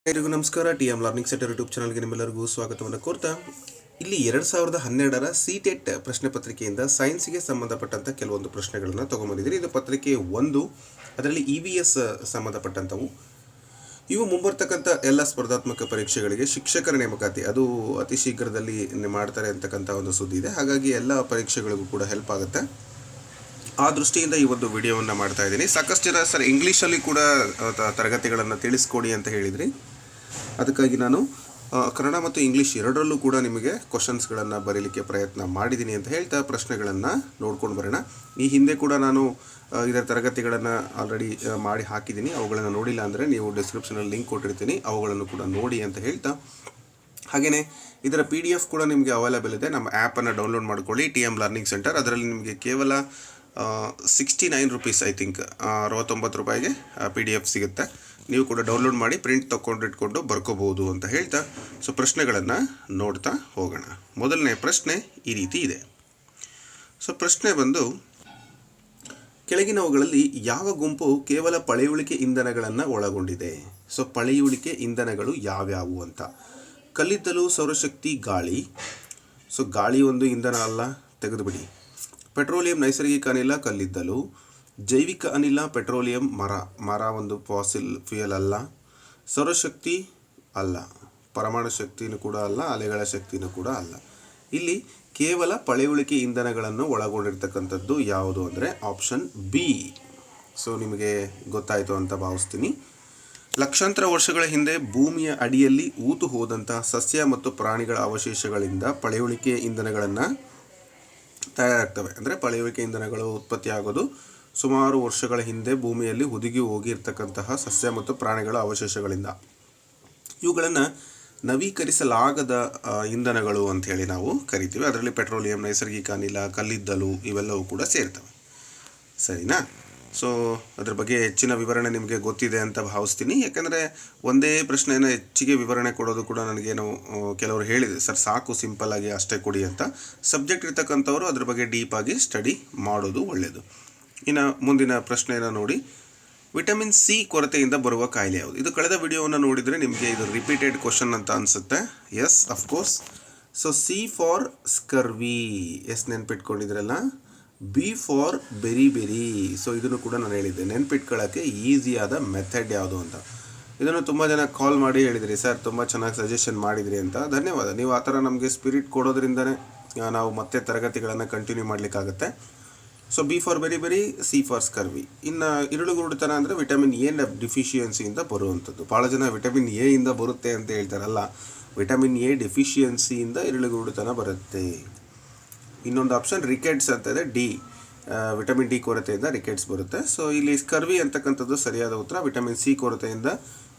ಎಲ್ಲರಿಗೂ ನಮಸ್ಕಾರ. TM learning centre YouTube ಚಾನಲ್ಗೆ ನಿಮ್ಮೆಲ್ಲರಿಗೂ ಸ್ವಾಗತವನ್ನು ಕೋರ್ತಾ, ಇಲ್ಲಿ 2012ರ CTET ಪ್ರಶ್ನೆ ಪತ್ರಿಕೆಯಿಂದ ಸೈನ್ಸ್ಗೆ ಸಂಬಂಧಪಟ್ಟಂಥ ಕೆಲವೊಂದು ಪ್ರಶ್ನೆಗಳನ್ನು ತೊಗೊಂಬಂದಿದ್ದೀನಿ. ಇದು ಪತ್ರಿಕೆ 1, ಅದರಲ್ಲಿ EVS ಸಂಬಂಧಪಟ್ಟಂಥವು. ಇವು ಮುಂಬರ್ತಕ್ಕಂಥ ಎಲ್ಲ ಸ್ಪರ್ಧಾತ್ಮಕ ಪರೀಕ್ಷೆಗಳಿಗೆ ಶಿಕ್ಷಕರ ನೇಮಕಾತಿ ಅದು ಅತಿ ಶೀಘ್ರದಲ್ಲಿ ಮಾಡ್ತಾರೆ ಅಂತಕ್ಕಂಥ ಒಂದು ಸುದ್ದಿ ಇದೆ. ಹಾಗಾಗಿ ಎಲ್ಲ ಪರೀಕ್ಷೆಗಳಿಗೂ ಕೂಡ ಹೆಲ್ಪ್ ಆಗುತ್ತೆ. ಆ ದೃಷ್ಟಿಯಿಂದ ಈ ಒಂದು ವಿಡಿಯೋವನ್ನು ಮಾಡ್ತಾ ಇದ್ದೀನಿ. ಸಾಕಷ್ಟು ಜನ ಸರ್ ಇಂಗ್ಲೀಷಲ್ಲಿ ಕೂಡ ತರಗತಿಗಳನ್ನು ತಿಳಿಸ್ಕೊಡಿ ಅಂತ ಹೇಳಿದ್ರಿ. ಅದಕ್ಕಾಗಿ ನಾನು ಕನ್ನಡ ಮತ್ತು ಇಂಗ್ಲೀಷ್ ಎರಡರಲ್ಲೂ ಕೂಡ ನಿಮಗೆ ಕ್ವಶನ್ಸ್ಗಳನ್ನು ಬರೀಲಿಕ್ಕೆ ಪ್ರಯತ್ನ ಮಾಡಿದ್ದೀನಿ ಅಂತ ಹೇಳ್ತಾ ಪ್ರಶ್ನೆಗಳನ್ನು ನೋಡ್ಕೊಂಡು ಬರೋಣ. ಈ ಹಿಂದೆ ಕೂಡ ನಾನು ಇದರ ತರಗತಿಗಳನ್ನು ಆಲ್ರೆಡಿ ಮಾಡಿ ಹಾಕಿದ್ದೀನಿ. ಅವುಗಳನ್ನು ನೋಡಿಲ್ಲ ಅಂದರೆ ನೀವು ಡಿಸ್ಕ್ರಿಪ್ಷನಲ್ಲಿ ಲಿಂಕ್ ಕೊಟ್ಟಿರ್ತೀನಿ, ಅವುಗಳನ್ನು ಕೂಡ ನೋಡಿ ಅಂತ ಹೇಳ್ತಾ, ಹಾಗೆಯೇ ಇದರ PDF ಕೂಡ ನಿಮಗೆ ಅವೈಲೇಬಲ್ ಇದೆ. ನಮ್ಮ ಆ್ಯಪನ್ನು ಡೌನ್ಲೋಡ್ ಮಾಡ್ಕೊಳ್ಳಿ, TM ಲರ್ನಿಂಗ್ ಸೆಂಟರ್. ಅದರಲ್ಲಿ ನಿಮಗೆ ಕೇವಲ 69 ರುಪೀಸ್, ಐ ಥಿಂಕ್ 69 ರೂಪಾಯಿಗೆ PDF ಸಿಗುತ್ತೆ. ನೀವು ಕೂಡ ಡೌನ್ಲೋಡ್ ಮಾಡಿ ಪ್ರಿಂಟ್ ತೊಗೊಂಡಿಟ್ಕೊಂಡು ಬರ್ಕೋಬೋದು ಅಂತ ಹೇಳ್ತಾ, ಸೊ ಪ್ರಶ್ನೆಗಳನ್ನು ನೋಡ್ತಾ ಹೋಗೋಣ. ಮೊದಲನೇ ಪ್ರಶ್ನೆ ಈ ರೀತಿ ಇದೆ. ಸೊ ಪ್ರಶ್ನೆ ಬಂದು, ಕೆಳಗಿನವುಗಳಲ್ಲಿ ಯಾವ ಗುಂಪು ಕೇವಲ ಪಳೆಯುಳಿಕೆ ಇಂಧನಗಳನ್ನು ಒಳಗೊಂಡಿದೆ? ಸೊ ಪಳೆಯುಳಿಕೆ ಇಂಧನಗಳು ಯಾವ್ಯಾವು ಅಂತ. ಕಲ್ಲಿದ್ದಲು, ಸೌರಶಕ್ತಿ, ಗಾಳಿ. ಸೊ ಗಾಳಿ ಒಂದು ಇಂಧನ ಅಲ್ಲ, ತೆಗೆದುಬಿಡಿ. ಪೆಟ್ರೋಲಿಯಂ, ನೈಸರ್ಗಿಕ ಅನಿಲ, ಕಲ್ಲಿದ್ದಲು. ಜೈವಿಕ ಅನಿಲ, ಪೆಟ್ರೋಲಿಯಂ, ಮರ ಒಂದು ಫಾಸಿಲ್ ಫ್ಯೂಯಲ್ ಅಲ್ಲ. ಸೌರಶಕ್ತಿ ಅಲ್ಲ, ಪರಮಾಣು ಶಕ್ತಿನೂ ಕೂಡ ಅಲ್ಲ, ಅಲೆಗಳ ಶಕ್ತಿನೂ ಕೂಡ ಅಲ್ಲ. ಇಲ್ಲಿ ಕೇವಲ ಪಳೆಯುಳಿಕೆ ಇಂಧನಗಳನ್ನು ಒಳಗೊಂಡಿರ್ತಕ್ಕಂಥದ್ದು ಯಾವುದು ಅಂದರೆ ಆಪ್ಷನ್ ಬಿ. ಸೊ ನಿಮಗೆ ಗೊತ್ತಾಯಿತು ಅಂತ ಭಾವಿಸ್ತೀನಿ. ಲಕ್ಷಾಂತರ ವರ್ಷಗಳ ಹಿಂದೆ ಭೂಮಿಯ ಅಡಿಯಲ್ಲಿ ಊತು ಹೋದಂತಹ ಸಸ್ಯ ಮತ್ತು ಪ್ರಾಣಿಗಳ ಅವಶೇಷಗಳಿಂದ ಪಳೆಯುಳಿಕೆ ಇಂಧನಗಳನ್ನು ತಯಾರಾಗ್ತವೆ. ಅಂದರೆ ಪಳೆಯುಳಿಕೆ ಇಂಧನಗಳು ಉತ್ಪತ್ತಿ ಆಗೋದು ಸುಮಾರು ವರ್ಷಗಳ ಹಿಂದೆ ಭೂಮಿಯಲ್ಲಿ ಹುದುಗಿ ಹೋಗಿರ್ತಕ್ಕಂತಹ ಸಸ್ಯ ಮತ್ತು ಪ್ರಾಣಿಗಳ ಅವಶೇಷಗಳಿಂದ. ಇವುಗಳನ್ನು ನವೀಕರಿಸಲಾಗದ ಇಂಧನಗಳು ಅಂಥೇಳಿ ನಾವು ಕರಿತೀವಿ. ಅದರಲ್ಲಿ ಪೆಟ್ರೋಲಿಯಂ, ನೈಸರ್ಗಿಕ ಅನಿಲ, ಕಲ್ಲಿದ್ದಲು ಇವೆಲ್ಲವೂ ಕೂಡ ಸೇರ್ತವೆ. ಸರಿನಾ? ಸೊ ಅದ್ರ ಬಗ್ಗೆ ಹೆಚ್ಚಿನ ವಿವರಣೆ ನಿಮಗೆ ಗೊತ್ತಿದೆ ಅಂತ ಭಾವಿಸ್ತೀನಿ. ಯಾಕಂದರೆ ಒಂದೇ ಪ್ರಶ್ನೆಯನ್ನು ಹೆಚ್ಚಿಗೆ ವಿವರಣೆ ಕೊಡೋದು ಕೂಡ ನನಗೇನು ಕೆಲವರು ಹೇಳಿದೆ, ಸರ್ ಸಾಕು ಸಿಂಪಲ್ಲಾಗಿ ಅಷ್ಟೇ ಕೊಡಿ ಅಂತ. ಸಬ್ಜೆಕ್ಟ್ ಇರ್ತಕ್ಕಂಥವ್ರು ಅದ್ರ ಬಗ್ಗೆ ಡೀಪಾಗಿ ಸ್ಟಡಿ ಮಾಡೋದು ಒಳ್ಳೆಯದು. ಇನ್ನು ಮುಂದಿನ ಪ್ರಶ್ನೆಯನ್ನು ನೋಡಿ. ವಿಟಮಿನ್ ಸಿ ಕೊರತೆಯಿಂದ ಬರುವ ಕಾಯಿಲೆ ಯಾವುದು? ಇದು ಕಳೆದ ವಿಡಿಯೋವನ್ನು ನೋಡಿದರೆ ನಿಮಗೆ ಇದು ರಿಪೀಟೆಡ್ ಕ್ವಶನ್ ಅಂತ ಅನಿಸುತ್ತೆ. Yes, of course. So C for scurvy. Yes, ನೆನ್ಪಿಟ್ಕೊಂಡಿದ್ರಲ್ಲ. B for berry. ಸೊ ಇದನ್ನು ಕೂಡ ನಾನು ಹೇಳಿದ್ದೆ. ನೆನ್ಪಿಟ್ಕೊಳ್ಳೋಕ್ಕೆ ಈಸಿಯಾದ ಮೆಥಡ್ ಯಾವುದು ಅಂತ. ಇದನ್ನು ತುಂಬ ಜನ ಕಾಲ್ ಮಾಡಿ ಹೇಳಿದ್ರಿ, ಸರ್ ತುಂಬ ಚೆನ್ನಾಗಿ ಸಜೆಷನ್ ಮಾಡಿದ್ರಿ ಅಂತ. ಧನ್ಯವಾದ. ನೀವು ಆ ಥರ ನಮಗೆ ಸ್ಪಿರಿಟ್ ಕೊಡೋದ್ರಿಂದನೇ ನಾವು ಮತ್ತೆ ತರಗತಿಗಳನ್ನು ಕಂಟಿನ್ಯೂ ಮಾಡಲಿಕ್ಕಾಗುತ್ತೆ. So B for berry, C for scurvy. ಇನ್ನು ಇರುಳುಗುರುಡುತನ ಅಂದರೆ ವಿಟಮಿನ್ ಎ ಡಿಫಿಷಿಯನ್ಸಿಯಿಂದ ಬರುವಂಥದ್ದು. ಭಾಳ ಜನ ವಿಟಮಿನ್ ಎ ಇಂದ ಬರುತ್ತೆ ಅಂತ ಹೇಳ್ತಾರಲ್ಲ, ವಿಟಮಿನ್ ಎ ಡೆಫಿಷಿಯನ್ಸಿಯಿಂದ ಇರುಳುಗುರುಡುತನ ಬರುತ್ತೆ. ಇನ್ನೊಂದು ಆಪ್ಷನ್ ರಿಕೆಟ್ಸ್ ಅಂತ ಇದೆ, ಡಿ, ವಿಟಮಿನ್ ಡಿ ಕೊರತೆಯಿಂದ ರಿಕೆಟ್ಸ್ ಬರುತ್ತೆ. ಸೊ ಇಲ್ಲಿ ಸ್ಕರ್ವಿ ಅಂತಕ್ಕಂಥದ್ದು ಸರಿಯಾದ ಉತ್ತರ. ವಿಟಮಿನ್ ಸಿ ಕೊರತೆಯಿಂದ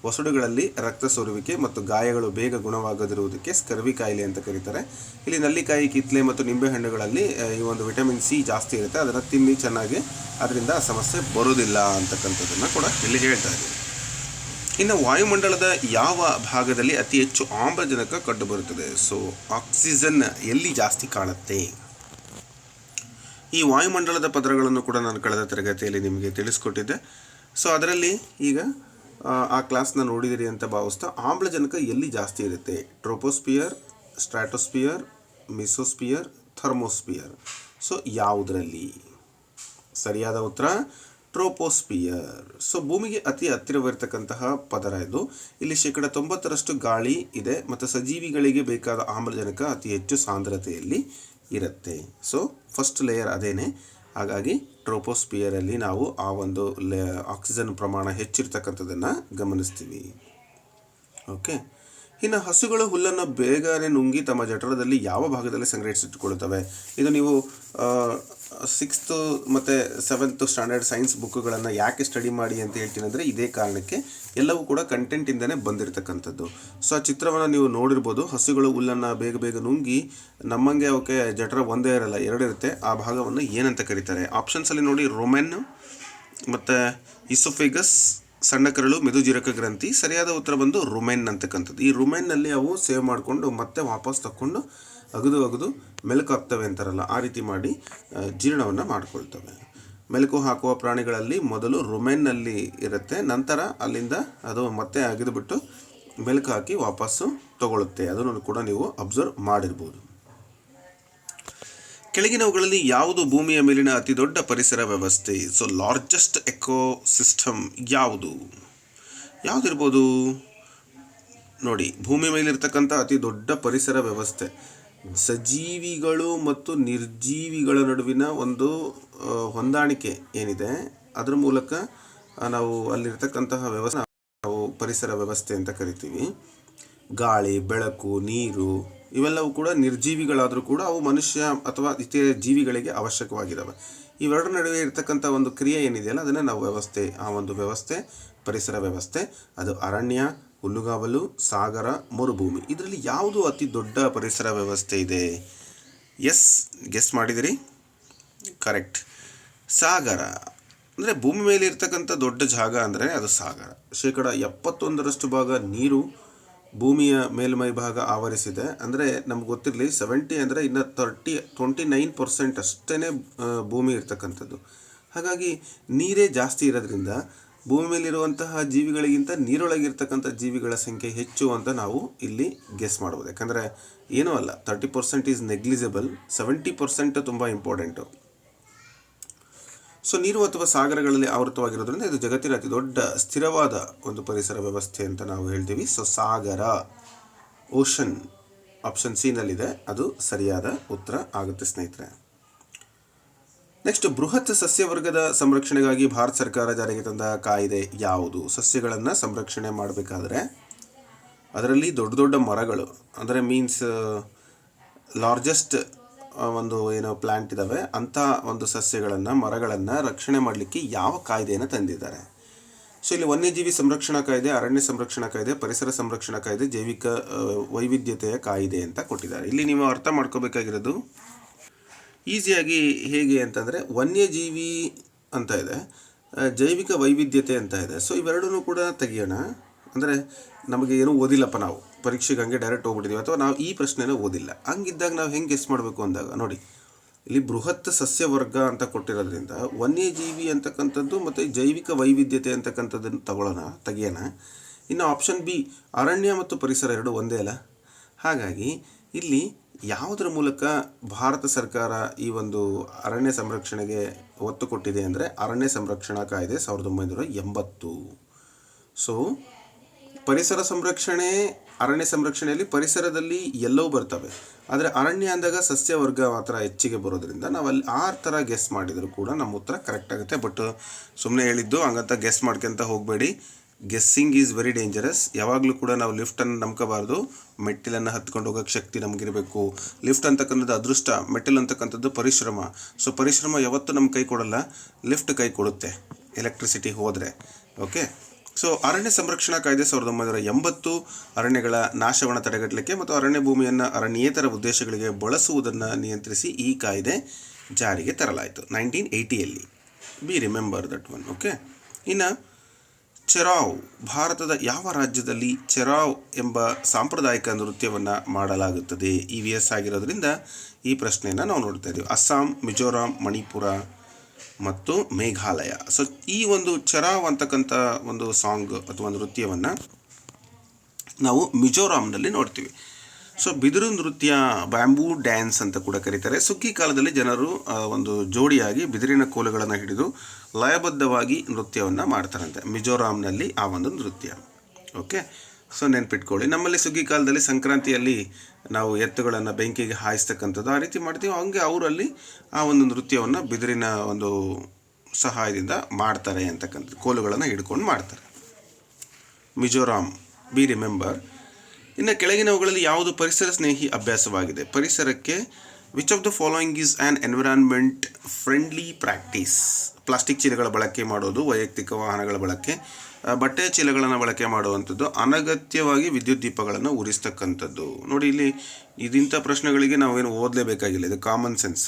ಒಸಡುಗಳಲ್ಲಿ ರಕ್ತ ಸೋರುವಿಕೆ ಮತ್ತು ಗಾಯಗಳು ಬೇಗ ಗುಣವಾಗದಿರುವುದಕ್ಕೆ ಸ್ಕರ್ವಿ ಕಾಯಿಲೆ ಅಂತ ಕರೀತಾರೆ. ಇಲ್ಲಿ ನಲ್ಲಿಕಾಯಿ, ಕಿತ್ತಲೆ ಮತ್ತು ನಿಂಬೆಹಣ್ಣುಗಳಲ್ಲಿ ಈ ಒಂದು ವಿಟಮಿನ್ ಸಿ ಜಾಸ್ತಿ ಇರುತ್ತೆ. ಅದನ್ನು ತಿನ್ನಿ ಚೆನ್ನಾಗಿ, ಅದರಿಂದ ಆ ಸಮಸ್ಯೆ ಬರೋದಿಲ್ಲ ಅಂತಕ್ಕಂಥದ್ದನ್ನು ಕೂಡ ಇಲ್ಲಿ ಹೇಳ್ತಾ ಇದ್ದೀವಿ. ಇನ್ನು ವಾಯುಮಂಡಲದ ಯಾವ ಭಾಗದಲ್ಲಿ ಅತಿ ಹೆಚ್ಚು ಆಮ್ಲಜನಕ ಕಂಡುಬರುತ್ತದೆ? ಸೊ ಆಕ್ಸಿಜನ್ ಎಲ್ಲಿ ಜಾಸ್ತಿ ಕಾಣುತ್ತೆ? ಈ ವಾಯುಮಂಡಲದ ಪದರಗಳನ್ನು ಕೂಡ ನಾನು ಕಳೆದ ತರಗತಿಯಲ್ಲಿ ನಿಮಗೆ ತಿಳಿಸ್ಕೊಟ್ಟಿದ್ದೆ. ಸೊ ಅದರಲ್ಲಿ ಈಗ ಆ ಕ್ಲಾಸ್ನ ನೋಡಿದಿರಿ ಅಂತ ಭಾವಿಸ್ತಾ, ಆಮ್ಲಜನಕ ಎಲ್ಲಿ ಜಾಸ್ತಿ ಇರುತ್ತೆ? Troposphere, stratosphere, mesosphere, thermosphere. So ಯಾವುದರಲ್ಲಿ? ಸರಿಯಾದ ಉತ್ತರ ಟ್ರೋಪೋಸ್ಪಿಯರ್. ಸೊ ಭೂಮಿಗೆ ಅತಿ ಹತ್ತಿರವಿರ್ತಕ್ಕಂತಹ ಪದರ ಇದು. ಇಲ್ಲಿ 90% ಗಾಳಿ ಇದೆ ಮತ್ತು ಸಜೀವಿಗಳಿಗೆ ಬೇಕಾದ ಆಮ್ಲಜನಕ ಅತಿ ಹೆಚ್ಚು ಸಾಂದ್ರತೆಯಲ್ಲಿ ಇರುತ್ತೆ. ಸೊ ಫಸ್ಟ್ ಲೇಯರ್ ಅದೇನೆ. ಹಾಗಾಗಿ ಟ್ರೋಪೋಸ್ಪಿಯರಲ್ಲಿ ನಾವು ಆ ಒಂದು ಆಕ್ಸಿಜನ್ ಪ್ರಮಾಣ ಹೆಚ್ಚಿರ್ತಕ್ಕಂಥದ್ದನ್ನು ಗಮನಿಸ್ತೀವಿ. ಓಕೆ. ಇನ್ನು ಹಸುಗಳು ಹುಲ್ಲನ್ನು ಬೇಗನೆ ನುಂಗಿ ತಮ್ಮ ಜಠರದಲ್ಲಿ ಯಾವ ಭಾಗದಲ್ಲಿ ಸಂಗ್ರಹಿಸಿಟ್ಟುಕೊಳ್ಳುತ್ತವೆ? ಇದು ನೀವು 6th ಮತ್ತು 7th ಸ್ಟ್ಯಾಂಡರ್ಡ್ ಸೈನ್ಸ್ ಬುಕ್ಗಳನ್ನು ಯಾಕೆ ಸ್ಟಡಿ ಮಾಡಿ ಅಂತ ಹೇಳ್ತೀನಿ ಅಂದರೆ ಇದೇ ಕಾರಣಕ್ಕೆ. ಎಲ್ಲವೂ ಕೂಡ ಕಂಟೆಂಟಿಂದನೇ ಬಂದಿರತಕ್ಕಂಥದ್ದು. ಸೊ ಆ ಚಿತ್ರವನ್ನು ನೀವು ನೋಡಿರ್ಬೋದು. ಹಸುಗಳು ಹುಲ್ಲನ್ನು ಬೇಗ ನುಂಗಿ, ನಮ್ಮಂಗೆ ಅವಕ್ಕೆ ಜಠರ ಒಂದೇ ಇರಲ್ಲ, 2 ಇರುತ್ತೆ. ಆ ಭಾಗವನ್ನು ಏನಂತ ಕರೀತಾರೆ? ಆಪ್ಷನ್ಸಲ್ಲಿ ನೋಡಿ, ರುಮೆನ್ ಮತ್ತು ಇಸೋಫೆಗಸ್, ಸಣ್ಣ ಕರಳು, ಮೆದುಜೀರಕ ಗ್ರಂಥಿ. ಸರಿಯಾದ ಉತ್ತರ ಬಂದು ರುಮೆನ್ ಅಂತಕ್ಕಂಥದ್ದು. ಈ ರುಮೆನ್ನಲ್ಲಿ ಅವು ಸೇವ್ ಮಾಡಿಕೊಂಡು ಮತ್ತೆ ವಾಪಸ್ ತಕ್ಕೊಂಡು ಅಗದು ಮೆಲುಕು ಹಾಕ್ತವೆ ಅಂತಾರಲ್ಲ, ಆ ರೀತಿ ಮಾಡಿ ಜೀರ್ಣವನ್ನು ಮಾಡಿಕೊಳ್ತವೆ. ಮೆಲುಕು ಹಾಕುವ ಪ್ರಾಣಿಗಳಲ್ಲಿ ಮೊದಲು ರುಮೆನ್ನಲ್ಲಿ ಇರುತ್ತೆ, ನಂತರ ಅಲ್ಲಿಂದ ಅದು ಮತ್ತೆ ಅಗೆದುಬಿಟ್ಟು ಮೆಲುಕು ಹಾಕಿ ವಾಪಸ್ಸು ತಗೊಳುತ್ತೆ. ಅದನ್ನು ಕೂಡ ನೀವು ಅಬ್ಸರ್ವ್ ಮಾಡಿರ್ಬೋದು. ಕೆಳಗಿನವುಗಳಲ್ಲಿ ಯಾವುದು ಭೂಮಿಯ ಮೇಲಿನ ಅತಿ ದೊಡ್ಡ ಪರಿಸರ ವ್ಯವಸ್ಥೆ? ಸೊ ಲಾರ್ಜೆಸ್ಟ್ ಎಕೋಸಿಸ್ಟಮ್ ಯಾವುದಿರ್ಬೋದು ನೋಡಿ? ಭೂಮಿ ಮೇಲಿರ್ತಕ್ಕಂಥ ಅತಿ ದೊಡ್ಡ ಪರಿಸರ ವ್ಯವಸ್ಥೆ ಸಜೀವಿಗಳು ಮತ್ತು ನಿರ್ಜೀವಿಗಳ ನಡುವಿನ ಒಂದು ಹೊಂದಾಣಿಕೆ ಏನಿದೆ, ಅದರ ಮೂಲಕ ನಾವು ಅಲ್ಲಿರ್ತಕ್ಕಂತಹ ವ್ಯವಸ್ಥೆ ನಾವು ಪರಿಸರ ವ್ಯವಸ್ಥೆ ಅಂತ ಕರಿತೀವಿ. ಗಾಳಿ, ಬೆಳಕು, ನೀರು ಇವೆಲ್ಲವೂ ಕೂಡ ನಿರ್ಜೀವಿಗಳಾದರೂ ಕೂಡ ಅವು ಮನುಷ್ಯ ಅಥವಾ ಇತರ ಜೀವಿಗಳಿಗೆ ಅವಶ್ಯಕವಾಗಿದ್ದಾವೆ. ಇವೆರಡರ ನಡುವೆ ಇರತಕ್ಕಂಥ ಒಂದು ಕ್ರಿಯೆ ಏನಿದೆಯಲ್ಲ, ಅದನ್ನು ನಾವು ವ್ಯವಸ್ಥೆ, ಆ ಒಂದು ವ್ಯವಸ್ಥೆ ಪರಿಸರ ವ್ಯವಸ್ಥೆ. ಅದು ಅರಣ್ಯ, ಹುಲ್ಲುಗಾವಲು, ಸಾಗರ, ಮರುಭೂಮಿ. ಇದರಲ್ಲಿ ಯಾವುದು ಅತಿ ದೊಡ್ಡ ಪರಿಸರ ವ್ಯವಸ್ಥೆ ಇದೆ? ಎಸ್, ಗೆಸ್ ಮಾಡಿದಿರಿ, ಕರೆಕ್ಟ್. ಸಾಗರ ಅಂದರೆ ಭೂಮಿ ಮೇಲೆ ಇರ್ತಕ್ಕಂಥ ದೊಡ್ಡ ಜಾಗ ಅಂದರೆ ಅದು ಸಾಗರ. 71% ಭಾಗ ನೀರು ಭೂಮಿಯ ಮೇಲ್ಮೈ ಭಾಗ ಆವರಿಸಿದೆ. ಅಂದರೆ ನಮ್ಗೆ ಗೊತ್ತಿರಲಿ, 70 ಅಂದರೆ ಇನ್ನು 29% ಅಷ್ಟೇ ಭೂಮಿ ಇರ್ತಕ್ಕಂಥದ್ದು. ಹಾಗಾಗಿ ನೀರೇ ಜಾಸ್ತಿ ಇರೋದ್ರಿಂದ ಭೂಮಿ ಮೇಲಿರುವಂತಹ ಜೀವಿಗಳಿಗಿಂತ ನೀರೊಳಗಿರ್ತಕ್ಕಂಥ ಜೀವಿಗಳ ಸಂಖ್ಯೆ ಹೆಚ್ಚು ಅಂತ ನಾವು ಇಲ್ಲಿ ಗೆಸ್ ಮಾಡ್ಬೋದು. ಯಾಕಂದರೆ ಏನೂ ಅಲ್ಲ, 30% ಈಸ್ ನೆಗ್ಲಿಜಿಬಲ್, 70% ತುಂಬ ಇಂಪಾರ್ಟೆಂಟು. ಸೊ ನೀರು ಅಥವಾ ಸಾಗರಗಳಲ್ಲಿ ಆವೃತವಾಗಿರೋದ್ರಿಂದ ಇದು ಜಗತ್ತಿನ ಅತಿ ದೊಡ್ಡ ಸ್ಥಿರವಾದ ಒಂದು ಪರಿಸರ ವ್ಯವಸ್ಥೆ ಅಂತ ನಾವು ಹೇಳ್ತೀವಿ. ಸೊ ಸಾಗರ, ಓಷನ್, ಆಪ್ಷನ್ ಸಿ ನಲ್ಲಿದೆ, ಅದು ಸರಿಯಾದ ಉತ್ತರ ಆಗುತ್ತೆ ಸ್ನೇಹಿತರೆ. ನೆಕ್ಸ್ಟ್, ಬೃಹತ್ ಸಸ್ಯವರ್ಗದ ಸಂರಕ್ಷಣೆಗಾಗಿ ಭಾರತ ಸರ್ಕಾರ ಜಾರಿಗೆ ತಂದ ಕಾಯ್ದೆ ಯಾವುದು? ಸಸ್ಯಗಳನ್ನು ಸಂರಕ್ಷಣೆ ಮಾಡಬೇಕಾದ್ರೆ ಅದರಲ್ಲಿ ದೊಡ್ಡ ದೊಡ್ಡ ಮರಗಳು ಅಂದರೆ ಮೀನ್ಸ್ ಲಾರ್ಜೆಸ್ಟ್ ಒಂದು ಏನೋ ಪ್ಲ್ಯಾಂಟ್ ಇದ್ದಾವೆ ಅಂಥ ಒಂದು ಸಸ್ಯಗಳನ್ನು, ಮರಗಳನ್ನು ರಕ್ಷಣೆ ಮಾಡಲಿಕ್ಕೆ ಯಾವ ಕಾಯ್ದೆಯನ್ನು ತಂದಿದ್ದಾರೆ? ಸೊ ಇಲ್ಲಿ ವನ್ಯಜೀವಿ ಸಂರಕ್ಷಣಾ ಕಾಯ್ದೆ, ಅರಣ್ಯ ಸಂರಕ್ಷಣಾ ಕಾಯ್ದೆ, ಪರಿಸರ ಸಂರಕ್ಷಣಾ ಕಾಯ್ದೆ, ಜೈವಿಕ ವೈವಿಧ್ಯತೆಯ ಕಾಯ್ದೆ ಅಂತ ಕೊಟ್ಟಿದ್ದಾರೆ. ಇಲ್ಲಿ ನೀವು ಅರ್ಥ ಮಾಡ್ಕೋಬೇಕಾಗಿರೋದು ಈಸಿಯಾಗಿ ಹೇಗೆ ಅಂತಂದರೆ, ವನ್ಯಜೀವಿ ಅಂತ ಇದೆ, ಜೈವಿಕ ವೈವಿಧ್ಯತೆ ಅಂತ ಇದೆ. ಸೊ ಇವೆರಡೂ ಕೂಡ ತೆಗಿಯೋಣ. ಅಂದರೆ ನಮಗೆ ಏನೂ ಓದಿಲ್ಲಪ್ಪ, ನಾವು ಪರೀಕ್ಷೆಗೆ ಹಂಗೆ ಡೈರೆಕ್ಟ್ ಹೋಗ್ಬಿಟ್ಟಿದ್ದೀವಿ, ಅಥವಾ ನಾವು ಈ ಪ್ರಶ್ನೆನ ಓದಿಲ್ಲ. ಹಂಗಿದ್ದಾಗ ನಾವು ಹೆಂಗೆ ಗೆಸ್ ಮಾಡಬೇಕು ಅಂದಾಗ ನೋಡಿ, ಇಲ್ಲಿ ಬೃಹತ್ ಸಸ್ಯವರ್ಗ ಅಂತ ಕೊಟ್ಟಿರೋದ್ರಿಂದ ವನ್ಯಜೀವಿ ಅಂತಕ್ಕಂಥದ್ದು ಮತ್ತು ಜೈವಿಕ ವೈವಿಧ್ಯತೆ ಅಂತಕ್ಕಂಥದ್ದನ್ನು ತೆಗಿಯೋಣ. ಇನ್ನು ಆಪ್ಷನ್ ಬಿ, ಅರಣ್ಯ ಮತ್ತು ಪರಿಸರ ಎರಡು ಒಂದೇ ಅಲ್ಲ. ಹಾಗಾಗಿ ಇಲ್ಲಿ ಯಾವುದರ ಮೂಲಕ ಭಾರತ ಸರ್ಕಾರ ಈ ಒಂದು ಅರಣ್ಯ ಸಂರಕ್ಷಣೆಗೆ ಒತ್ತು ಕೊಟ್ಟಿದೆ ಅಂದರೆ ಅರಣ್ಯ ಸಂರಕ್ಷಣಾ ಕಾಯ್ದೆ 1980. ಸೊ ಪರಿಸರ ಸಂರಕ್ಷಣೆ, ಅರಣ್ಯ ಸಂರಕ್ಷಣೆಯಲ್ಲಿ ಪರಿಸರದಲ್ಲಿ ಎಲ್ಲವೂ ಬರ್ತವೆ, ಆದರೆ ಅರಣ್ಯ ಅಂದಾಗ ಸಸ್ಯವರ್ಗ ಮಾತ್ರ ಹೆಚ್ಚಿಗೆ ಬರೋದ್ರಿಂದ ನಾವು ಅಲ್ಲಿ ಆ ಥರ ಗೆಸ್ ಮಾಡಿದರೂ ಕೂಡ ನಮ್ಮ ಉತ್ತರ ಕರೆಕ್ಟ್ ಆಗುತ್ತೆ. ಬಟ್ ಸುಮ್ಮನೆ ಹೇಳಿದ್ದು ಹಂಗಂತ ಗೆಸ್ ಮಾಡ್ಕೊಂತ ಹೋಗಬೇಡಿ. Guessing is very dangerous. ಯಾವಾಗಲೂ ಕೂಡ ನಾವು ಲಿಫ್ಟನ್ನು ನಂಬ್ಕೋಬಾರ್ದು. ಮೆಟ್ಟಿಲನ್ನು ಹತ್ಕೊಂಡು ಹೋಗೋಕ್ಕೆ ಶಕ್ತಿ ನಮಗಿರಬೇಕು. ಲಿಫ್ಟ್ ಅಂತಕ್ಕಂಥದ್ದು ಅದೃಷ್ಟ, ಮೆಟ್ಟಿಲು ಅಂತಕ್ಕಂಥದ್ದು ಪರಿಶ್ರಮ. ಸೊ ಪರಿಶ್ರಮ ಯಾವತ್ತೂ ನಮ್ಮ ಕೈ ಕೊಡಲ್ಲ, ಲಿಫ್ಟ್ ಕೈ ಕೊಡುತ್ತೆ ಎಲೆಕ್ಟ್ರಿಸಿಟಿ ಹೋದರೆ. ಓಕೆ, ಸೊ ಅರಣ್ಯ ಸಂರಕ್ಷಣಾ ಕಾಯ್ದೆ 1980 ಅರಣ್ಯಗಳ ನಾಶವನ್ನು ತಡೆಗಟ್ಟಲಿಕ್ಕೆ ಮತ್ತು ಅರಣ್ಯ ಭೂಮಿಯನ್ನು ಅರಣ್ಯೇತರ ಉದ್ದೇಶಗಳಿಗೆ ಬಳಸುವುದನ್ನು ನಿಯಂತ್ರಿಸಿ ಈ ಕಾಯ್ದೆ ಜಾರಿಗೆ ತರಲಾಯಿತು 1980ಯಲ್ಲಿ. Be remember that one. Okay, ಇನ್ನು ಚೆರಾವ್, ಭಾರತದ ಯಾವ ರಾಜ್ಯದಲ್ಲಿ ಚೆರಾವ್ ಎಂಬ ಸಾಂಪ್ರದಾಯಿಕ ನೃತ್ಯವನ್ನು ಮಾಡಲಾಗುತ್ತದೆ? EVS ಆಗಿರೋದ್ರಿಂದ ಈ ಪ್ರಶ್ನೆಯನ್ನು ನಾವು ನೋಡ್ತಾ ಇದ್ದೀವಿ. ಅಸ್ಸಾಂ, ಮಿಜೋರಾಂ, ಮಣಿಪುರ ಮತ್ತು ಮೇಘಾಲಯ. ಸೊ ಈ ಒಂದು ಚೆರಾವ್ ಅಂತಕ್ಕಂಥ ಒಂದು ಸಾಂಗ್ ಅಥವಾ ನೃತ್ಯವನ್ನು ನಾವು ಮಿಜೋರಾಂನಲ್ಲಿ ನೋಡ್ತೀವಿ. ಸೊ ಬಿದಿರು ನೃತ್ಯ, ಬ್ಯಾಂಬೂ ಡ್ಯಾನ್ಸ್ ಅಂತ ಕೂಡ ಕರೀತಾರೆ. ಸುಗ್ಗಿ ಕಾಲದಲ್ಲಿ ಜನರು ಒಂದು ಜೋಡಿಯಾಗಿ ಬಿದಿರಿನ ಕೋಲುಗಳನ್ನು ಹಿಡಿದು ಲಯಬದ್ಧವಾಗಿ ನೃತ್ಯವನ್ನು ಮಾಡ್ತಾರಂತೆ ಮಿಜೋರಾಂನಲ್ಲಿ ಆ ಒಂದು ನೃತ್ಯ. ಓಕೆ, ಸೊ ನೆನ್ಪಿಟ್ಕೊಳ್ಳಿ. ನಮ್ಮಲ್ಲಿ ಸುಗ್ಗಿ ಕಾಲದಲ್ಲಿ ಸಂಕ್ರಾಂತಿಯಲ್ಲಿ ನಾವು ಎತ್ತುಗಳನ್ನು ಬೆಂಕಿಗೆ ಹಾಯಿಸ್ತಕ್ಕಂಥದ್ದು ಆ ರೀತಿ ಮಾಡ್ತೀವಿ. ಹಂಗೆ ಅವರಲ್ಲಿ ಆ ಒಂದು ನೃತ್ಯವನ್ನು ಬಿದಿರಿನ ಒಂದು ಸಹಾಯದಿಂದ ಮಾಡ್ತಾರೆ ಅಂತಕ್ಕಂಥದ್ದು, ಕೋಲುಗಳನ್ನು ಹಿಡ್ಕೊಂಡು ಮಾಡ್ತಾರೆ. Mizoram, be remember. ಇನ್ನು ಕೆಳಗಿನವುಗಳಲ್ಲಿ ಯಾವುದು ಪರಿಸರ ಸ್ನೇಹಿ ಅಭ್ಯಾಸವಾಗಿದೆ? ಪರಿಸರಕ್ಕೆ which of the following is an environment friendly practice? Plastic ಚೀಲಗಳ ಬಳಕೆ ಮಾಡೋದು, ವೈಯಕ್ತಿಕ ವಾಹನಗಳ ಬಳಕೆ, ಬಟ್ಟೆ ಚೀಲಗಳನ್ನು ಬಳಕೆ ಮಾಡುವಂಥದ್ದು, ಅನಗತ್ಯವಾಗಿ ವಿದ್ಯುತ್ ದೀಪಗಳನ್ನು ಉರಿಸ್ತಕ್ಕಂಥದ್ದು. ನೋಡಿ, ಇಲ್ಲಿ ಇದಿಂಥ ಪ್ರಶ್ನೆಗಳಿಗೆ ನಾವೇನು ಓದಲೇಬೇಕಾಗಿಲ್ಲ, ಇದು ಕಾಮನ್ ಸೆನ್ಸ್.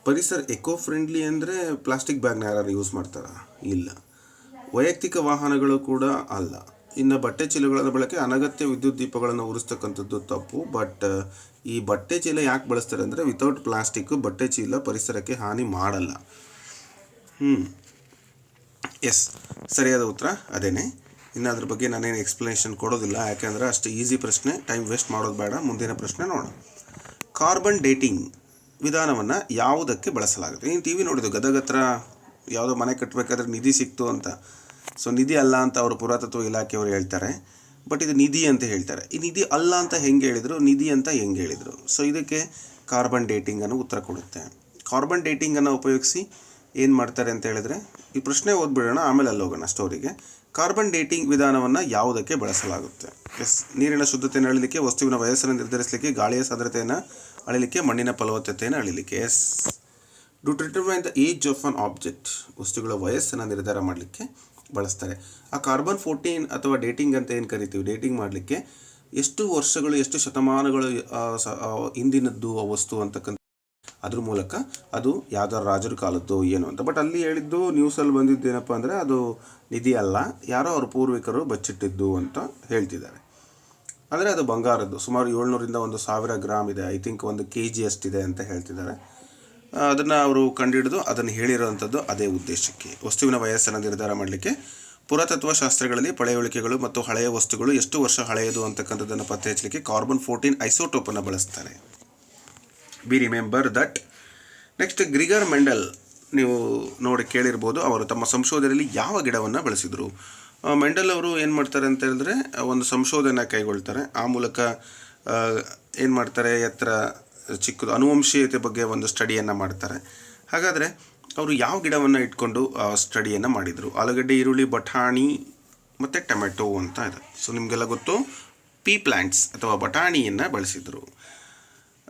ಪರಿಸರ ಎಕೋ ಫ್ರೆಂಡ್ಲಿ ಅಂದರೆ ಪ್ಲಾಸ್ಟಿಕ್ ಬ್ಯಾಗ್ನ ಯಾರು ಯೂಸ್ ಮಾಡ್ತಾರಾ? ಇಲ್ಲ. ವೈಯಕ್ತಿಕ ವಾಹನಗಳು ಕೂಡ ಅಲ್ಲ. ಇನ್ನು ಬಟ್ಟೆ ಚೀಲಗಳ ಬಳಕೆ, ಅನಗತ್ಯ ವಿದ್ಯುತ್ ದೀಪಗಳನ್ನು ಉರಿಸ್ತಕ್ಕಂಥದ್ದು ತಪ್ಪು. ಬಟ್ ಈ ಬಟ್ಟೆ ಚೀಲ ಯಾಕೆ ಬಳಸ್ತಾರೆ ಅಂದರೆ ವಿತೌಟ್ ಪ್ಲಾಸ್ಟಿಕ್ಕು ಬಟ್ಟೆ ಚೀಲ ಪರಿಸರಕ್ಕೆ ಹಾನಿ ಮಾಡಲ್ಲ. ಎಸ್, ಸರಿಯಾದ ಉತ್ತರ ಅದೇನೆ. ಇನ್ನು ಅದ್ರ ಬಗ್ಗೆ ನಾನೇನು ಎಕ್ಸ್ಪ್ಲನೇಷನ್ ಕೊಡೋದಿಲ್ಲ, ಯಾಕೆಂದರೆ ಅಷ್ಟು ಈಸಿ ಪ್ರಶ್ನೆ, ಟೈಮ್ ವೇಸ್ಟ್ ಮಾಡೋದು ಬೇಡ. ಮುಂದಿನ ಪ್ರಶ್ನೆ ನೋಡೋಣ. ಕಾರ್ಬನ್ ಡೇಟಿಂಗ್ ವಿಧಾನವನ್ನು ಯಾವುದಕ್ಕೆ ಬಳಸಲಾಗುತ್ತೆ? ನೀನು ಟಿ ವಿ ನೋಡಿದ್ದು, ಗದಗ ಹತ್ರ ಯಾವುದೋ ಮನೆ ಕಟ್ಟಬೇಕಾದ್ರೆ ನಿಧಿ ಸಿಕ್ತು ಅಂತ. ಸೊ ನಿಧಿ ಅಲ್ಲ ಅಂತ ಅವರು ಪುರಾತತ್ವ ಇಲಾಖೆಯವರು ಹೇಳ್ತಾರೆ, ಬಟ್ ಇದು ನಿಧಿ ಅಂತ ಹೇಳ್ತಾರೆ. ಈ ನಿಧಿ ಅಲ್ಲ ಅಂತ ಹೆಂಗೆ ಹೇಳಿದರು, ನಿಧಿ ಅಂತ ಹೆಂಗೆ ಹೇಳಿದರು? ಸೊ ಇದಕ್ಕೆ ಕಾರ್ಬನ್ ಡೇಟಿಂಗನ್ನು ಉತ್ತರ ಕೊಡುತ್ತೆ. ಕಾರ್ಬನ್ ಡೇಟಿಂಗನ್ನು ಉಪಯೋಗಿಸಿ ಏನು ಮಾಡ್ತಾರೆ ಅಂತ ಹೇಳಿದ್ರೆ, ಈ ಪ್ರಶ್ನೆ ಓದ್ಬಿಡೋಣ, ಆಮೇಲೆ ಅಲ್ಲಿ ಹೋಗೋಣ ಸ್ಟೋರಿಗೆ. ಕಾರ್ಬನ್ ಡೇಟಿಂಗ್ ವಿಧಾನವನ್ನು ಯಾವುದಕ್ಕೆ ಬಳಸಲಾಗುತ್ತೆ? ಎಸ್, ನೀರಿನ ಶುದ್ಧತೆಯನ್ನು ಅಳಿಲಿಕ್ಕೆ, ವಸ್ತುವಿನ ವಯಸ್ಸನ್ನು ನಿರ್ಧರಿಸಲಿಕ್ಕೆ, ಗಾಳಿಯ ಸಾಂದ್ರತೆಯನ್ನು ಅಳಿಲಿಕ್ಕೆ, ಮಣ್ಣಿನ ಫಲವತ್ತತೆಯನ್ನು ಅಳಿಲಿಕ್ಕೆ. Yes, to determine the age of an object, ವಸ್ತುಗಳ ವಯಸ್ಸನ್ನು ನಿರ್ಧಾರ ಮಾಡಲಿಕ್ಕೆ ಬಳಸ್ತಾರೆ. ಆ ಕಾರ್ಬನ್ 14 ಅಥವಾ ಡೇಟಿಂಗ್ ಅಂತ ಏನು ಕರಿತೀವಿ, ಡೇಟಿಂಗ್ ಮಾಡಲಿಕ್ಕೆ ಎಷ್ಟು ವರ್ಷಗಳು, ಎಷ್ಟು ಶತಮಾನಗಳು ಹಿಂದಿನದ್ದು ಆ ವಸ್ತು ಅಂತಕ್ಕಂಥ ಅದ್ರ ಮೂಲಕ ಅದು ಯಾವ್ದಾರ ರಾಜರ ಕಾಲದ್ದು ಏನು ಅಂತ. ಬಟ್ ಅಲ್ಲಿ ಹೇಳಿದ್ದು, ನ್ಯೂಸಲ್ಲಿ ಬಂದಿದ್ದು ಏನಪ್ಪ ಅಂದರೆ ಅದು ನಿಧಿ ಅಲ್ಲ, ಯಾರೋ ಅವ್ರ ಪೂರ್ವಿಕರು ಬಚ್ಚಿಟ್ಟಿದ್ದು ಅಂತ ಹೇಳ್ತಿದ್ದಾರೆ. ಅಂದರೆ ಅದು ಬಂಗಾರದ್ದು, ಸುಮಾರು 700ರಿಂದ 1000 ಗ್ರಾಮ್ ಇದೆ, ಐ ಥಿಂಕ್ 1 kg ಅಷ್ಟಿದೆ ಅಂತ ಹೇಳ್ತಿದ್ದಾರೆ. ಅದನ್ನು ಅವರು ಕಂಡುಹಿಡಿದು ಅದನ್ನು ಹೇಳಿರೋವಂಥದ್ದು ಅದೇ ಉದ್ದೇಶಕ್ಕೆ, ವಸ್ತುವಿನ ವಯಸ್ಸನ್ನು ನಿರ್ಧಾರ ಮಾಡಲಿಕ್ಕೆ. ಪುರಾತತ್ವ ಶಾಸ್ತ್ರಗಳಲ್ಲಿ ಪಳೆಯುಳಿಕೆಗಳು ಮತ್ತು ಹಳೆಯ ವಸ್ತುಗಳು ಎಷ್ಟು ವರ್ಷ ಹಳೆಯದು ಅಂತಕ್ಕಂಥದ್ದನ್ನು ಪತ್ತೆ ಹಚ್ಚಲಿಕ್ಕೆ ಕಾರ್ಬನ್ 14 ಐಸೋಟೋಪನ್ನು ಬಳಸ್ತಾರೆ. Be remember that. Next, Gregor Mendel, ನೀವು ನೋಡಿ ಕೇಳಿರ್ಬೋದು, ಅವರು ತಮ್ಮ ಸಂಶೋಧನೆಯಲ್ಲಿ ಯಾವ ಗಿಡವನ್ನು ಬಳಸಿದರು? ಮೆಂಡಲ್ ಅವರು ಏನು ಮಾಡ್ತಾರೆ ಅಂತ ಹೇಳಿದ್ರೆ, ಒಂದು ಸಂಶೋಧನೆ ಕೈಗೊಳ್ತಾರೆ. ಆ ಮೂಲಕ ಏನು ಮಾಡ್ತಾರೆ, ಎತ್ತರ ಚಿಕ್ಕದು ಅನುವಂಶೀಯತೆ ಬಗ್ಗೆ ಒಂದು ಸ್ಟಡಿಯನ್ನು ಮಾಡ್ತಾರೆ. ಹಾಗಾದರೆ ಅವರು ಯಾವ ಗಿಡವನ್ನು ಇಟ್ಕೊಂಡು ಸ್ಟಡಿಯನ್ನು ಮಾಡಿದರು? ಆಲೂಗಡ್ಡೆ, ಈರುಳ್ಳಿ, ಬಟಾಣಿ ಮತ್ತು ಟೊಮೆಟೊ ಅಂತ ಇದೆ. ಸೊ ನಿಮಗೆಲ್ಲ ಗೊತ್ತು, ಪೀ ಪ್ಲ್ಯಾಂಟ್ಸ್ ಅಥವಾ ಬಟಾಣಿಯನ್ನು ಬಳಸಿದರು.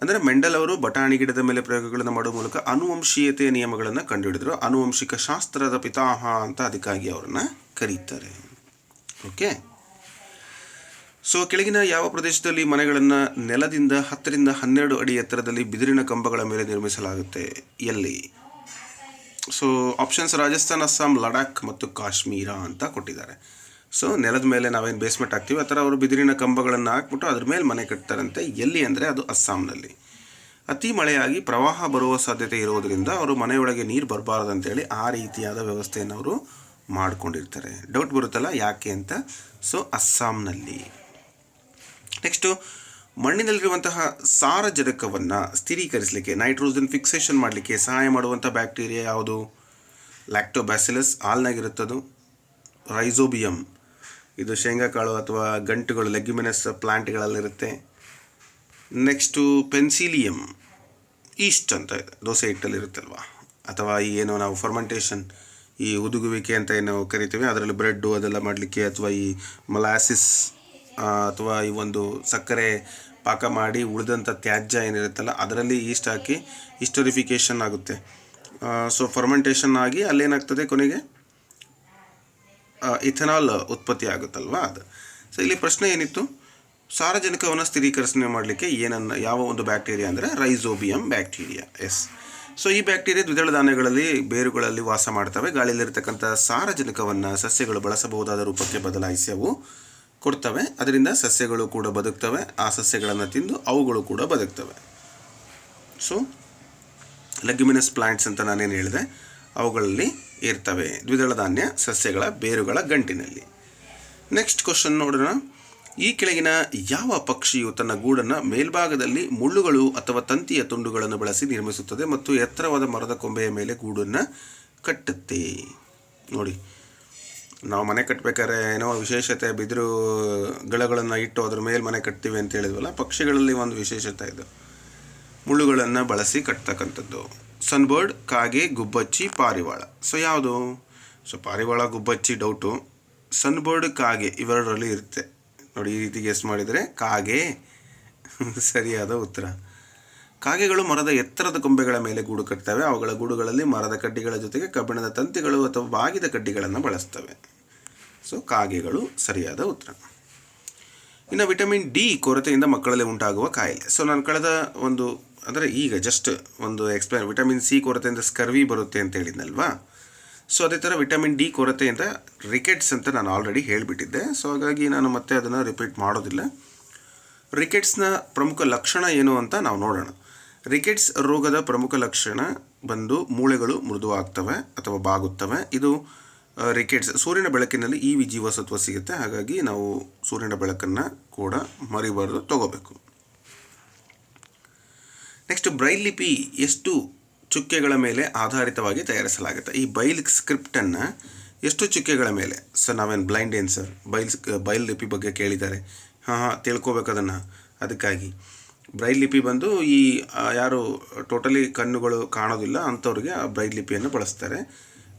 ಅಂದರೆ ಮೆಂಡಲ್ ಅವರು ಬಟಾಣಿ ಗಿಡದ ಮೇಲೆ ಪ್ರಯೋಗಗಳನ್ನು ಮಾಡುವ ಮೂಲಕ ಆನುವಂಶೀಯತೆಯ ನಿಯಮಗಳನ್ನು ಕಂಡುಹಿಡಿದರು. ಆನುವಂಶಿಕ ಶಾಸ್ತ್ರದ ಪಿತಾಮಹ ಅಂತ ಅದಕ್ಕಾಗಿ ಅವರನ್ನು ಕರೀತಾರೆ. ಓಕೆ. ಸೊ ಕೆಳಗಿನ ಯಾವ ಪ್ರದೇಶದಲ್ಲಿ ಮನೆಗಳನ್ನು ನೆಲದಿಂದ 10ರಿಂದ 12 ಅಡಿ ಎತ್ತರದಲ್ಲಿ ಬಿದಿರಿನ ಕಂಬಗಳ ಮೇಲೆ ನಿರ್ಮಿಸಲಾಗುತ್ತೆ? ಎಲ್ಲಿ? ಸೊ ಆಪ್ಷನ್ಸ್ ರಾಜಸ್ಥಾನ್, ಅಸ್ಸಾಂ, ಲಡಾಖ್ ಮತ್ತು ಕಾಶ್ಮೀರ ಅಂತ ಕೊಟ್ಟಿದ್ದಾರೆ. ಸೊ ನೆಲದ ಮೇಲೆ ನಾವೇನು ಬೇಸ್ಮೆಂಟ್ ಹಾಕ್ತೀವಿ ಆ ಥರ ಅವರು ಬಿದಿರಿನ ಕಂಬಗಳನ್ನು ಹಾಕ್ಬಿಟ್ಟು ಅದ್ರ ಮೇಲೆ ಮನೆ ಕಟ್ತಾರಂತೆ. ಎಲ್ಲಿ ಅಂದರೆ ಅದು ಅಸ್ಸಾಂನಲ್ಲಿ. ಅತಿ ಮಳೆಯಾಗಿ ಪ್ರವಾಹ ಬರುವ ಸಾಧ್ಯತೆ ಇರುವುದರಿಂದ ಅವರು ಮನೆಯೊಳಗೆ ನೀರು ಬರಬಾರ್ದಂತೇಳಿ ಆ ರೀತಿಯಾದ ವ್ಯವಸ್ಥೆಯನ್ನು ಅವರು ಮಾಡಿಕೊಂಡಿರ್ತಾರೆ. ಡೌಟ್ ಬರುತ್ತಲ್ಲ ಯಾಕೆ ಅಂತ. ಸೊ ಅಸ್ಸಾಂನಲ್ಲಿ. ನೆಕ್ಸ್ಟು, ಮಣ್ಣಿನಲ್ಲಿರುವಂತಹ ಸಾರಜನಕವನ್ನು ಸ್ಥಿರೀಕರಿಸಲಿಕ್ಕೆ, ನೈಟ್ರೋಜನ್ ಫಿಕ್ಸೇಷನ್ ಮಾಡಲಿಕ್ಕೆ ಸಹಾಯ ಮಾಡುವಂಥ ಬ್ಯಾಕ್ಟೀರಿಯಾ ಯಾವುದು? ಲ್ಯಾಕ್ಟೋಬ್ಯಾಸಿಲಸ್, ಹಾಲ್ನಾಗಿರುತ್ತದು. ರೈಸೋಬಿಯಮ್, ಇದು ಶೇಂಗಾಕಾಳು ಅಥವಾ ಗಂಟುಗಳು, ಲೆಗ್ಯುಮಿನಸ್ ಪ್ಲಾಂಟ್ಗಳಲ್ಲಿರುತ್ತೆ. ನೆಕ್ಸ್ಟು ಪೆನ್ಸಿಲಿಯಮ್, ಈಸ್ಟ್ ಅಂತ ಇದೆ, ದೋಸೆ ಹಿಟ್ಟಲ್ಲಿರುತ್ತಲ್ವ, ಅಥವಾ ಈ ಏನು ನಾವು ಫರ್ಮೆಂಟೇಷನ್, ಈ ಹುದುಗುವಿಕೆ ಅಂತ ಏನು ಕರಿತೀವಿ, ಅದರಲ್ಲಿ ಬ್ರೆಡ್ಡು ಅದೆಲ್ಲ ಮಾಡಲಿಕ್ಕೆ, ಅಥವಾ ಈ ಮೊಲಾಸಿಸ್ ಅಥವಾ ಈ ಒಂದು ಸಕ್ಕರೆ ಪಾಕ ಮಾಡಿ ಉಳಿದಂಥ ತ್ಯಾಜ್ಯ ಏನಿರುತ್ತಲ್ಲ ಅದರಲ್ಲಿ ಈಸ್ಟ್ ಹಾಕಿ ಹಿಸ್ಟರಿಫಿಕೇಷನ್ ಆಗುತ್ತೆ. ಸೊ ಫರ್ಮೆಂಟೇಷನ್ ಆಗಿ ಅಲ್ಲೇನಾಗ್ತದೆ, ಕೊನೆಗೆ ಇಥೆನಾಲ್ ಉತ್ಪತ್ತಿ ಆಗುತ್ತಲ್ವ ಅದು. ಸೊ ಇಲ್ಲಿ ಪ್ರಶ್ನೆ ಏನಿತ್ತು, ಸಾರಜನಕವನ್ನು ಸ್ಥಿರೀಕರಣೆ ಮಾಡಲಿಕ್ಕೆ ಯಾವ ಒಂದು ಬ್ಯಾಕ್ಟೀರಿಯಾ ಅಂದರೆ ರೈಸೋಬಿಯಮ್ ಬ್ಯಾಕ್ಟೀರಿಯಾ. ಎಸ್. ಸೊ ಈ ಬ್ಯಾಕ್ಟೀರಿಯಾ ದ್ವಿದಳ ಧಾನ್ಯಗಳಲ್ಲಿ, ಬೇರುಗಳಲ್ಲಿ ವಾಸ ಮಾಡ್ತವೆ. ಗಾಳಿಯಲ್ಲಿರ್ತಕ್ಕಂಥ ಸಾರಜನಕವನ್ನು ಸಸ್ಯಗಳು ಬಳಸಬಹುದಾದ ರೂಪಕ್ಕೆ ಬದಲಾಯಿಸಿ ಅವು ಕೊಡ್ತವೆ. ಅದರಿಂದ ಸಸ್ಯಗಳು ಕೂಡ ಬದುಕ್ತವೆ, ಆ ಸಸ್ಯಗಳನ್ನು ತಿಂದು ಅವುಗಳು ಕೂಡ ಬದುಕ್ತವೆ. ಸೊ ಲೆಗ್ಯುಮಿನಸ್ ಪ್ಲಾಂಟ್ಸ್ ಅಂತ ನಾನೇನು ಹೇಳಿದೆ, ಅವುಗಳಲ್ಲಿ ಇರ್ತವೆ ದ್ವಿದಳ ಧಾನ್ಯ ಸಸ್ಯಗಳ ಬೇರುಗಳ ಗಂಟಿನಲ್ಲಿ. ನೆಕ್ಸ್ಟ್ ಕ್ವಶನ್ ನೋಡೋಣ. ಈ ಕೆಳಗಿನ ಯಾವ ಪಕ್ಷಿಯು ತನ್ನ ಗೂಡನ್ನು ಮೇಲ್ಭಾಗದಲ್ಲಿ ಮುಳ್ಳುಗಳು ಅಥವಾ ತಂತಿಯ ತುಂಡುಗಳನ್ನು ಬಳಸಿ ನಿರ್ಮಿಸುತ್ತದೆ ಮತ್ತು ಎತ್ತರವಾದ ಮರದ ಕೊಂಬೆಯ ಮೇಲೆ ಗೂಡನ್ನು ಕಟ್ಟುತ್ತೆ? ನೋಡಿ, ನಾವು ಮನೆ ಕಟ್ಟಬೇಕಾದ್ರೆ ಏನೋ ವಿಶೇಷತೆ, ಬಿದಿರು ಗಳಗಳನ್ನು ಇಟ್ಟು ಅದ್ರ ಮೇಲೆ ಮನೆ ಕಟ್ತೀವಿ ಅಂತ ಹೇಳಿದ್ವಲ್ಲ, ಪಕ್ಷಿಗಳಲ್ಲಿ ಒಂದು ವಿಶೇಷತೆ ಇದು, ಮುಳ್ಳುಗಳನ್ನು ಬಳಸಿ ಕಟ್ತಕ್ಕಂಥದ್ದು. ಸನ್ಬರ್ಡ್, ಕಾಗೆ, ಗುಬ್ಬಚ್ಚಿ, ಪಾರಿವಾಳ. ಸೊ ಯಾವುದು? ಸೊ ಪಾರಿವಾಳ, ಗುಬ್ಬಚ್ಚಿ ಡೌಟು. ಸನ್ಬರ್ಡ್, ಕಾಗೆ ಇವೆರಡರಲ್ಲಿ ಇರುತ್ತೆ ನೋಡಿ. ಈ ರೀತಿ ಗೆಸ್ ಮಾಡಿದರೆ ಕಾಗೆ ಸರಿಯಾದ ಉತ್ತರ. ಕಾಗೆಗಳು ಮರದ ಎತ್ತರದ ಕೊಂಬೆಗಳ ಮೇಲೆ ಗೂಡು ಕಟ್ತವೆ. ಅವುಗಳ ಗೂಡುಗಳಲ್ಲಿ ಮರದ ಕಡ್ಡಿಗಳ ಜೊತೆಗೆ ಕಬ್ಬಿಣದ ತಂತಿಗಳು ಅಥವಾ ಬಾಗಿದ ಕಡ್ಡಿಗಳನ್ನು ಬಳಸ್ತವೆ. ಸೊ ಕಾಗೆಗಳು ಸರಿಯಾದ ಉತ್ತರ. ಇನ್ನು ವಿಟಮಿನ್ ಡಿ ಕೊರತೆಯಿಂದ ಮಕ್ಕಳಲ್ಲಿ ಉಂಟಾಗುವ ಕಾಯಿಲೆ. ಸೊ ನಾನು ಕಳೆದ ಒಂದು ಅಂದರೆ ಈಗ ಜಸ್ಟ್ ಒಂದು ಎಕ್ಸ್ಪ್ಲೇನ್, ವಿಟಮಿನ್ ಸಿ ಕೊರತೆಯಿಂದ ಸ್ಕರ್ವಿ ಬರುತ್ತೆ ಅಂತ ಹೇಳಿದ್ನಲ್ವಾ. ಸೊ ಅದೇ ಥರ ವಿಟಮಿನ್ ಡಿ ಕೊರತೆಯಿಂದ ರಿಕೆಟ್ಸ್ ಅಂತ ನಾನು ಆಲ್ರೆಡಿ ಹೇಳಿಬಿಟ್ಟಿದ್ದೆ. ಸೊ ಹಾಗಾಗಿ ನಾನು ಮತ್ತೆ ಅದನ್ನು ರಿಪೀಟ್ ಮಾಡೋದಿಲ್ಲ. ರಿಕೆಟ್ಸ್ನ ಪ್ರಮುಖ ಲಕ್ಷಣ ಏನು ಅಂತ ನಾವು ನೋಡೋಣ. ರಿಕೆಟ್ಸ್ ರೋಗದ ಪ್ರಮುಖ ಲಕ್ಷಣ ಬಂದು ಮೂಳೆಗಳು ಮೃದುವಾಗ್ತವೆ ಅಥವಾ ಬಾಗುತ್ತವೆ. ಇದು ರಿಕೆಟ್ಸ್, ಸೂರ್ಯನ ಬೆಳಕಿನಲ್ಲಿ ಜೀವಸತ್ವ ಸಿಗುತ್ತೆ. ಹಾಗಾಗಿ ನಾವು ಸೂರ್ಯನ ಬೆಳಕನ್ನು ಕೂಡ ಮರಿಬಾರ್ದು, ತಗೋಬೇಕು. ನೆಕ್ಸ್ಟ್, ಬ್ರೈಲ್ ಲಿಪಿ ಎಷ್ಟು ಚುಕ್ಕೆಗಳ ಮೇಲೆ ಆಧಾರಿತವಾಗಿ ತಯಾರಿಸಲಾಗುತ್ತೆ? ಈ ಬೈಲ್ ಸ್ಕ್ರಿಪ್ಟನ್ನು ಎಷ್ಟು ಚುಕ್ಕೆಗಳ ಮೇಲೆ? ಸರ್ ನಾವೇನು ಬ್ಲೈಂಡ್ ಏನು ಸರ್? ಬೈಲ್ ಲಿಪಿ ಬಗ್ಗೆ ಕೇಳಿದ್ದಾರೆ. ತಿಳ್ಕೊಬೇಕು ಅದನ್ನು. ಅದಕ್ಕಾಗಿ ಬ್ರೈಲ್ ಲಿಪಿ ಬಂದು ಯಾರು ಟೋಟಲಿ ಕಣ್ಣುಗಳು ಕಾಣೋದಿಲ್ಲ ಅಂಥವ್ರಿಗೆ ಆ ಬ್ರೈಲ್ ಲಿಪಿಯನ್ನು ಬಳಸ್ತಾರೆ.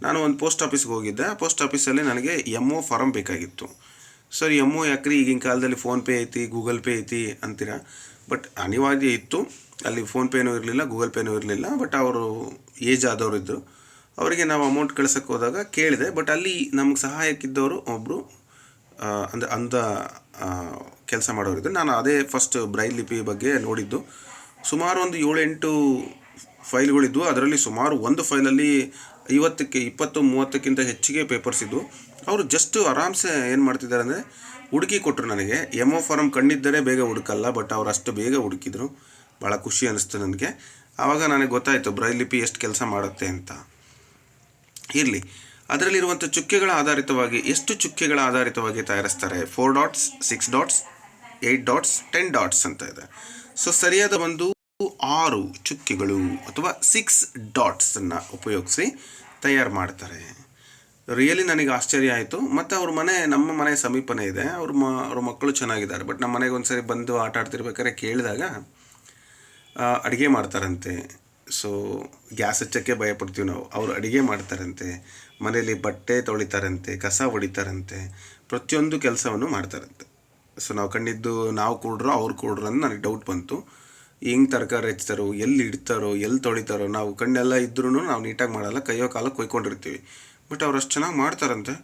ನಾನು ಒಂದು ಪೋಸ್ಟ್ ಆಫೀಸ್ಗೆ ಹೋಗಿದ್ದೆ. ಆ ಪೋಸ್ಟ್ ಆಫೀಸಲ್ಲಿ ನನಗೆ MO ಫಾರಮ್ ಬೇಕಾಗಿತ್ತು. ಸರ್ MO ಯಾಕ್ರಿ, ಈಗಿನ ಕಾಲದಲ್ಲಿ ಫೋನ್ಪೇ ಐತಿ, ಗೂಗಲ್ ಪೇ ಐತಿ ಅಂತೀರಾ. ಬಟ್ ಅನಿವಾರ್ಯ ಇತ್ತು. ಅಲ್ಲಿ ಫೋನ್ಪೇನೂ ಇರಲಿಲ್ಲ, ಗೂಗಲ್ ಪೇನೂ ಇರಲಿಲ್ಲ. ಬಟ್ ಅವರು ಏಜ್ ಆದವರು ಇದ್ದರು. ಅವರಿಗೆ ನಾವು ಅಮೌಂಟ್ ಕಳ್ಸೋಕ್ಕೆ ಹೋದಾಗ ಕೇಳಿದೆ. ಬಟ್ ಅಲ್ಲಿ ನಮ್ಗೆ ಸಹಾಯಕ್ಕಿದ್ದವರು ಒಬ್ಬರು ಅಂದ ಕೆಲಸ ಮಾಡೋರಿದ್ದು. ನಾನು ಅದೇ ಫಸ್ಟ್ ಬ್ರೈಲ್ ಲಿಪಿ ಬಗ್ಗೆ ನೋಡಿದ್ದು. ಸುಮಾರು ಒಂದು 7-8 ಫೈಲ್ಗಳಿದ್ವು. ಅದರಲ್ಲಿ ಸುಮಾರು ಒಂದು ಫೈಲಲ್ಲಿ 20-30ಕ್ಕಿಂತ ಹೆಚ್ಚಿಗೆ ಪೇಪರ್ಸ್ ಇದ್ವು. ಅವರು ಜಸ್ಟ್ ಆರಾಮ್ಸೆ ಏನು ಮಾಡ್ತಿದ್ದಾರೆ ಅಂದರೆ ಹುಡುಕಿ ಕೊಟ್ಟರು ನನಗೆ. MO ಫಾರಮ್ ಕಣ್ಣಿದ್ದರೆ ಬೇಗ ಹುಡುಕಲ್ಲ, ಬಟ್ ಅವ್ರು ಅಷ್ಟು ಬೇಗ ಹುಡುಕಿದ್ರು. ಭಾಳ ಖುಷಿ ಅನ್ನಿಸ್ತು ನನಗೆ. ಆವಾಗ ನನಗೆ ಗೊತ್ತಾಯಿತು ಬ್ರೈಲ್ ಲಿಪಿ ಎಷ್ಟು ಕೆಲಸ ಮಾಡುತ್ತೆ ಅಂತ. ಇರಲಿ, ಅದರಲ್ಲಿರುವಂಥ ಚುಕ್ಕೆಗಳ ಆಧಾರಿತವಾಗಿ ಎಷ್ಟು ಚುಕ್ಕೆಗಳ ಆಧಾರಿತವಾಗಿ ತಯಾರಿಸ್ತಾರೆ? 4 ಡಾಟ್ಸ್, 6 ಡಾಟ್ಸ್, 8 ಡಾಟ್ಸ್, 10 ಡಾಟ್ಸ್ ಅಂತ ಇದೆ. ಸೊ ಸರಿಯಾದ ಒಂದು 6 ಚುಕ್ಕೆಗಳು ಅಥವಾ 6 ಡಾಟ್ಸನ್ನು ಉಪಯೋಗಿಸಿ ತಯಾರು ಮಾಡ್ತಾರೆ. ರಿಯಲಿ ನನಗೆ ಆಶ್ಚರ್ಯ ಆಯಿತು. ಮತ್ತು ಅವ್ರ ಮನೆ ನಮ್ಮ ಮನೆ ಸಮೀಪನೇ ಇದೆ. ಅವ್ರ ಮಕ್ಕಳು ಚೆನ್ನಾಗಿದ್ದಾರೆ. ಬಟ್ ನಮ್ಮ ಮನೆಗೆ ಒಂದು ಸರಿ ಬಂದು ಆಟ ಆಡ್ತಿರ್ಬೇಕಾದ್ರೆ ಕೇಳಿದಾಗ ಅಡುಗೆ ಮಾಡ್ತಾರಂತೆ. ಸೊ ಗ್ಯಾಸ್ ಹಚ್ಚೋಕ್ಕೆ ಭಯಪಡ್ತೀವಿ ನಾವು. ಅವರು ಅಡುಗೆ ಮಾಡ್ತಾರಂತೆ, ಮನೆಯಲ್ಲಿ ಬಟ್ಟೆ ತೊಳಿತಾರಂತೆ, ಕಸ ಹೊಡಿತಾರಂತೆ, ಪ್ರತಿಯೊಂದು ಕೆಲಸವನ್ನು ಮಾಡ್ತಾರಂತೆ. ಸೊ ನಾವು ಕಂಡಿದ್ದು ನಾವು ಕೂಡ್ರೋ ಅವ್ರು ಕೂಡ್ರೋ ಅಂತ ನನಗೆ ಡೌಟ್ ಬಂತು. ಹೆಂಗೆ ತರಕಾರಿ ಹೆಚ್ಚುತ್ತಾರೋ, ಎಲ್ಲಿ ಇಡ್ತಾರೋ, ಎಲ್ಲಿ ತೊಳಿತಾರೋ, ನಾವು ಕಣ್ಣೆಲ್ಲ ಇದ್ರೂ ನಾವು ನೀಟಾಗಿ ಮಾಡಲ್ಲ, ಕೈಯೋ ಕಾಲ ಕೊಯ್ಕೊಂಡಿರ್ತೀವಿ. ಬಟ್ ಅವ್ರು ಅಷ್ಟು ಚೆನ್ನಾಗಿ ಮಾಡ್ತಾರಂತೆ.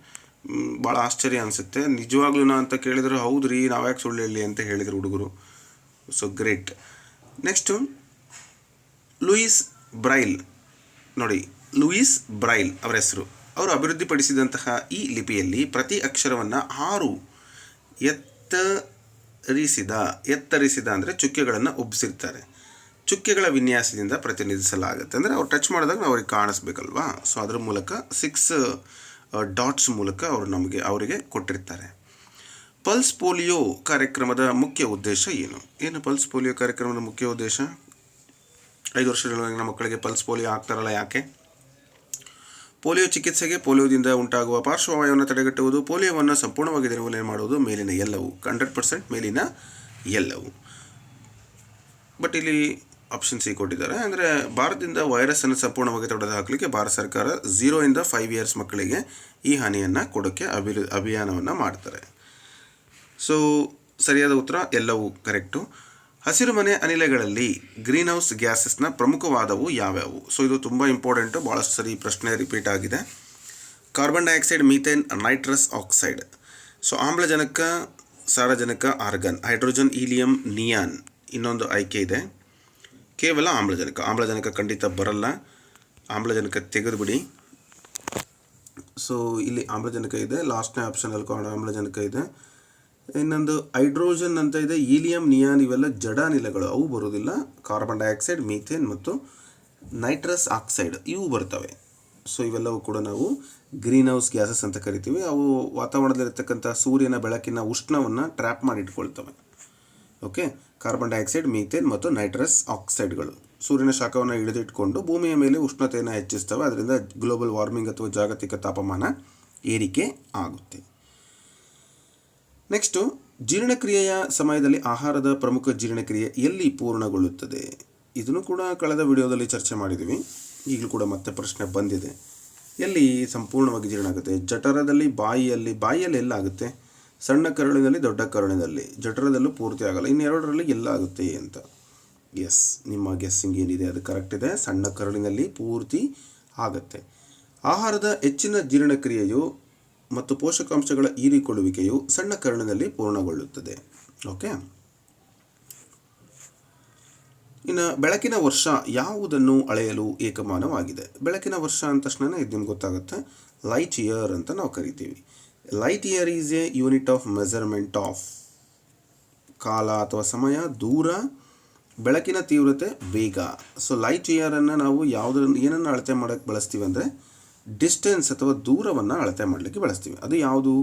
ಭಾಳ ಆಶ್ಚರ್ಯ ಅನಿಸುತ್ತೆ. ನಿಜವಾಗ್ಲೂ ಅಂತ ಕೇಳಿದ್ರು, ಹೌದು ರೀ, ನಾವ್ಯಾಕೆ ಸುಳ್ಳು ಹೇಳಿ ಅಂತ ಹೇಳಿದರು ಹುಡುಗರು. So great. Next Louis Braille. ನೋಡಿ, ಲೂಯಿಸ್ ಬ್ರೈಲ್ ಅವರ ಹೆಸರು. ಅವರು ಅಭಿವೃದ್ಧಿಪಡಿಸಿದಂತಹ ಈ ಲಿಪಿಯಲ್ಲಿ ಪ್ರತಿ ಅಕ್ಷರವನ್ನು 6 ಎತ್ತರಿಸಿದ ಅಂದರೆ ಚುಕ್ಕೆಗಳನ್ನು ಉಬ್ಬಿಸಿರ್ತಾರೆ. ಚುಕ್ಕೆಗಳ ವಿನ್ಯಾಸದಿಂದ ಪ್ರತಿನಿಧಿಸಲಾಗುತ್ತೆ. ಅಂದರೆ ಅವ್ರು ಟಚ್ ಮಾಡಿದಾಗ ನಾವು ಅವ್ರಿಗೆ ಕಾಣಿಸ್ಬೇಕಲ್ವಾ. ಸೊ ಅದರ ಮೂಲಕ 6 ಡಾಟ್ಸ್ ಮೂಲಕ ಅವರಿಗೆ ಕೊಟ್ಟಿರ್ತಾರೆ. ಪಲ್ಸ್ ಪೋಲಿಯೋ ಕಾರ್ಯಕ್ರಮದ ಮುಖ್ಯ ಉದ್ದೇಶ ಏನು? ಪಲ್ಸ್ ಪೋಲಿಯೋ ಕಾರ್ಯಕ್ರಮದ ಮುಖ್ಯ ಉದ್ದೇಶ, 5 ವರ್ಷದೊಳಗಿನ ಮಕ್ಕಳಿಗೆ ಪಲ್ಸ್ ಪೋಲಿಯೋ ಆಗ್ತಾರಲ್ಲ, ಯಾಕೆ? ಪೋಲಿಯೋ ಚಿಕಿತ್ಸೆಗೆ ಪೋಲಿಯೋದಿಂದ ಉಂಟಾಗುವ ಪಾರ್ಶ್ವವಾಯುವನ್ನು ತಡೆಗಟ್ಟುವುದು, ಪೋಲಿಯೋವನ್ನು ಸಂಪೂರ್ಣವಾಗಿ ನಿರ್ಮೂಲನೆ ಮಾಡುವುದು, ಮೇಲಿನ ಎಲ್ಲವೂ 100% ಮೇಲಿನ ಎಲ್ಲವೂ. ಬಟ್ ಇಲ್ಲಿ ಆಪ್ಷನ್ ಸಿ ಕೊಟ್ಟಿದ್ದಾರೆ. ಅಂದರೆ ಭಾರತದಿಂದ ವೈರಸ್ಸನ್ನು ಸಂಪೂರ್ಣವಾಗಿ ತೊಡೆದು ಹಾಕಲಿಕ್ಕೆ ಭಾರತ ಸರ್ಕಾರ 0 to 5 years ಮಕ್ಕಳಿಗೆ ಈ ಹನಿಯನ್ನು ಕೊಡೋಕ್ಕೆ ಅಭಿಯಾನವನ್ನು ಮಾಡ್ತಾರೆ. ಸೊ ಸರಿಯಾದ ಉತ್ತರ ಎಲ್ಲವೂ ಕರೆಕ್ಟು. ಹಸಿರು ಮನೆ ಅನಿಲಗಳಲ್ಲಿ ಗ್ರೀನ್ ಹೌಸ್ ಗ್ಯಾಸಸ್ನ ಪ್ರಮುಖವಾದವು ಯಾವ್ಯಾವು? ಸೊ ಇದು ತುಂಬ ಇಂಪಾರ್ಟೆಂಟು. ಭಾಳಷ್ಟು ಸರಿ ಪ್ರಶ್ನೆ ರಿಪೀಟ್ ಆಗಿದೆ. Carbon dioxide, methane, nitrous oxide. So ಆಮ್ಲಜನಕ, ಸಾರಜನಕ, ಆರ್ಗನ್, ಹೈಡ್ರೋಜನ್, ಹೀಲಿಯಂ, ನಿಯಾನ್. ಇನ್ನೊಂದು ಆಯ್ಕೆ ಇದೆ, ಕೇವಲ ಆಮ್ಲಜನಕ ಖಂಡಿತ ಬರಲ್ಲ. ಆಮ್ಲಜನಕ ತೆಗೆದುಬಿಡಿ. ಸೊ ಇಲ್ಲಿ ಆಮ್ಲಜನಕ ಇದೆ, ಲಾಸ್ಟ್ನೇ ಆಪ್ಷನಲ್ಲಿ ಆಮ್ಲಜನಕ ಇದೆ. ಇನ್ನೊಂದು ಹೈಡ್ರೋಜನ್ ಅಂತ ಇದೆ, ಹೀಲಿಯಂ, ನಿಯಾನ್, ಇವೆಲ್ಲ ಜಡ ಅನಿಲಗಳು, ಅವು ಬರೋದಿಲ್ಲ. ಕಾರ್ಬನ್ ಡೈಆಕ್ಸೈಡ್, ಮೀಥೇನ್ ಮತ್ತು ನೈಟ್ರಸ್ ಆಕ್ಸೈಡ್ ಇವು ಬರ್ತವೆ. ಸೊ ಇವೆಲ್ಲವೂ ಕೂಡ ನಾವು ಗ್ರೀನ್ ಹೌಸ್ ಗ್ಯಾಸಸ್ ಅಂತ ಕರಿತೀವಿ. ಅವು ವಾತಾವರಣದಲ್ಲಿರ್ತಕ್ಕಂಥ ಸೂರ್ಯನ ಬೆಳಕಿನ ಉಷ್ಣವನ್ನು ಟ್ರ್ಯಾಪ್ ಮಾಡಿ ಇಟ್ಕೊಳ್ತವೆ. ಓಕೆ, ಕಾರ್ಬನ್ ಡೈಆಕ್ಸೈಡ್, ಮೀಥೇನ್ ಮತ್ತು ನೈಟ್ರಸ್ ಆಕ್ಸೈಡ್ಗಳು ಸೂರ್ಯನ ಶಾಖವನ್ನು ಹಿಡಿದಿಟ್ಕೊಂಡು ಭೂಮಿಯ ಮೇಲೆ ಉಷ್ಣತೆಯನ್ನು ಹೆಚ್ಚಿಸ್ತವೆ. ಅದರಿಂದ ಗ್ಲೋಬಲ್ ವಾರ್ಮಿಂಗ್ ಅಥವಾ ಜಾಗತಿಕ ತಾಪಮಾನ ಏರಿಕೆ ಆಗುತ್ತೆ. ನೆಕ್ಸ್ಟು, ಜೀರ್ಣಕ್ರಿಯೆಯ ಸಮಯದಲ್ಲಿ ಆಹಾರದ ಪ್ರಮುಖ ಜೀರ್ಣಕ್ರಿಯೆ ಎಲ್ಲಿ ಪೂರ್ಣಗೊಳ್ಳುತ್ತದೆ? ಇದನ್ನು ಕೂಡ ಕಳೆದ ವಿಡಿಯೋದಲ್ಲಿ ಚರ್ಚೆ ಮಾಡಿದ್ದೀವಿ. ಈಗಲೂ ಕೂಡ ಮತ್ತೆ ಪ್ರಶ್ನೆ ಬಂದಿದೆ. ಎಲ್ಲಿ ಸಂಪೂರ್ಣವಾಗಿ ಜೀರ್ಣ ಆಗುತ್ತೆ? ಜಠರದಲ್ಲಿ, ಬಾಯಿಯಲ್ಲಿ ಎಲ್ಲಾಗುತ್ತೆ? ಸಣ್ಣ ಕರುಳಿನಲ್ಲಿ, ದೊಡ್ಡ ಕರುಳಿನಲ್ಲಿ. ಜಠರದಲ್ಲೂ ಪೂರ್ತಿ ಆಗಲ್ಲ. ಇನ್ನೆರಡರಲ್ಲಿ ಎಲ್ಲ ಆಗುತ್ತೆ ಅಂತ. ಎಸ್, ನಿಮ್ಮ ಗೆಸ್ಸಿಂಗ್ ಏನಿದೆ ಅದು ಕರೆಕ್ಟ್ ಇದೆ. ಸಣ್ಣ ಕರುಳಿನಲ್ಲಿ ಪೂರ್ತಿ ಆಗುತ್ತೆ. ಆಹಾರದ ಹೆಚ್ಚಿನ ಜೀರ್ಣಕ್ರಿಯೆಯು ಮತ್ತು ಪೋಷಕಾಂಶಗಳ ಹೀರಿಕೊಳ್ಳುವಿಕೆಯು ಸಣ್ಣ ಕರುಳಿನಲ್ಲಿ ಪೂರ್ಣಗೊಳ್ಳುತ್ತದೆ. ಓಕೆ, ಇನ್ನು ಬೆಳಕಿನ ವರ್ಷ ಯಾವುದನ್ನು ಅಳೆಯಲು ಏಕಮಾನವಾಗಿದೆ? ಬೆಳಕಿನ ವರ್ಷ ಅಂದ ತಕ್ಷಣ ಇದು ನಿಮ್ಗೆ ಗೊತ್ತಾಗುತ್ತೆ. ಲೈಟ್ ಇಯರ್ ಅಂತ ನಾವು ಕರಿತೀವಿ. Light year is A unit of measurement of ಕಾಲ ಅಥವಾ ಸಮಯ, ದೂರ, ಬೆಳಕಿನ ತೀವ್ರತೆ, ವೇಗ. ಸೊ ಲೈಟ್ ಇಯರನ್ನು ನಾವು ಏನನ್ನು ಅಳತೆ ಮಾಡೋಕ್ಕೆ ಬಳಸ್ತೀವಿ ಅಂದರೆ ಡಿಸ್ಟೆನ್ಸ್ ಅಥವಾ ದೂರವನ್ನು ಅಳತೆ ಮಾಡಲಿಕ್ಕೆ ಬಳಸ್ತೀವಿ. ಅದು ಯಾವುದು?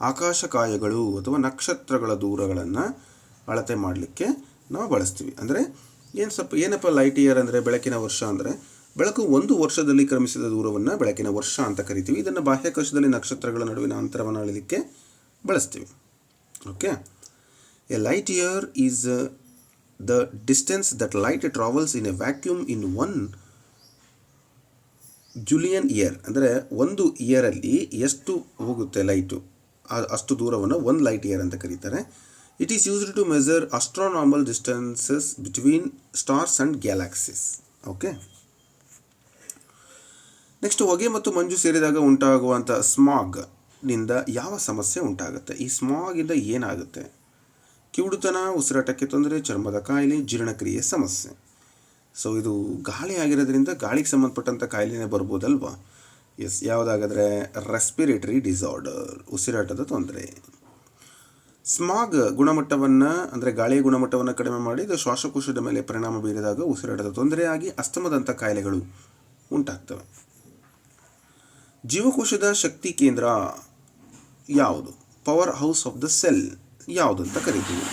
ಆಕಾಶಕಾಯಗಳು ಅಥವಾ ನಕ್ಷತ್ರಗಳ ದೂರಗಳನ್ನು ಅಳತೆ ಮಾಡಲಿಕ್ಕೆ ನಾವು ಬಳಸ್ತೀವಿ. ಅಂದರೆ ಏನಪ್ಪ ಲೈಟ್ ಇಯರ್ ಅಂದರೆ ಬೆಳಕಿನ ವರ್ಷ ಅಂದರೆ ಬೆಳಕು ಒಂದು ವರ್ಷದಲ್ಲಿ ಕ್ರಮಿಸಿದ ದೂರವನ್ನು ಬೆಳಕಿನ ವರ್ಷ ಅಂತ ಕರಿತೀವಿ. ಇದನ್ನು ಬಾಹ್ಯಾಕಾಶದಲ್ಲಿ ನಕ್ಷತ್ರಗಳ ನಡುವಿನ ಅಂತರವನ್ನು ಅಳೆಯಲಿಕ್ಕೆ ಬಳಸ್ತೀವಿ. Okay. A light year is the distance that light travels in a vacuum in 1 Julian year. ಅಂದರೆ ಒಂದು ಇಯರಲ್ಲಿ ಎಷ್ಟು ಹೋಗುತ್ತೆ ಲೈಟು, ಅಷ್ಟು ದೂರವನ್ನು 1 ಲೈಟ್ ಇಯರ್ ಅಂತ ಕರೀತಾರೆ. It is used to measure astronomical distances between stars and galaxies. Okay. Next, ಹೊಗೆ ಮತ್ತು ಮಂಜು ಸೇರಿದಾಗ ಉಂಟಾಗುವಂಥ ಸ್ಮಾಗ್ನಿಂದ ಯಾವ ಸಮಸ್ಯೆ ಉಂಟಾಗುತ್ತೆ? ಈ ಸ್ಮಾಗಿಂದ ಏನಾಗುತ್ತೆ? ಕಿವುಡುತನ, ಉಸಿರಾಟಕ್ಕೆ ತೊಂದರೆ, ಚರ್ಮದ ಕಾಯಿಲೆ, ಜೀರ್ಣಕ್ರಿಯೆ ಸಮಸ್ಯೆ. ಸೊ ಇದು ಗಾಳಿ ಆಗಿರೋದ್ರಿಂದ ಗಾಳಿಗೆ ಸಂಬಂಧಪಟ್ಟಂಥ ಕಾಯಿಲೆನೇ ಬರ್ಬೋದಲ್ವಾ? ಎಸ್. ಯಾವುದಾಗಾದರೆ ರೆಸ್ಪಿರೇಟರಿ ಡಿಸಾರ್ಡರ್, ಉಸಿರಾಟದ ತೊಂದರೆ. ಸ್ಮಾಗ್ ಗುಣಮಟ್ಟವನ್ನು ಅಂದರೆ ಗಾಳಿಯ ಗುಣಮಟ್ಟವನ್ನು ಕಡಿಮೆ ಮಾಡಿ ಇದು ಶ್ವಾಸಕೋಶದ ಮೇಲೆ ಪರಿಣಾಮ ಬೀರಿದಾಗ ಉಸಿರಾಟದ ತೊಂದರೆಯಾಗಿ ಅಸ್ತಮದಂಥ ಕಾಯಿಲೆಗಳು ಉಂಟಾಗ್ತವೆ. ಜೀವಕೋಶದ ಶಕ್ತಿ ಕೇಂದ್ರ ಯಾವುದು? Power house of the cell ಯಾವುದು ಅಂತ ಕರಿತೀವಿ?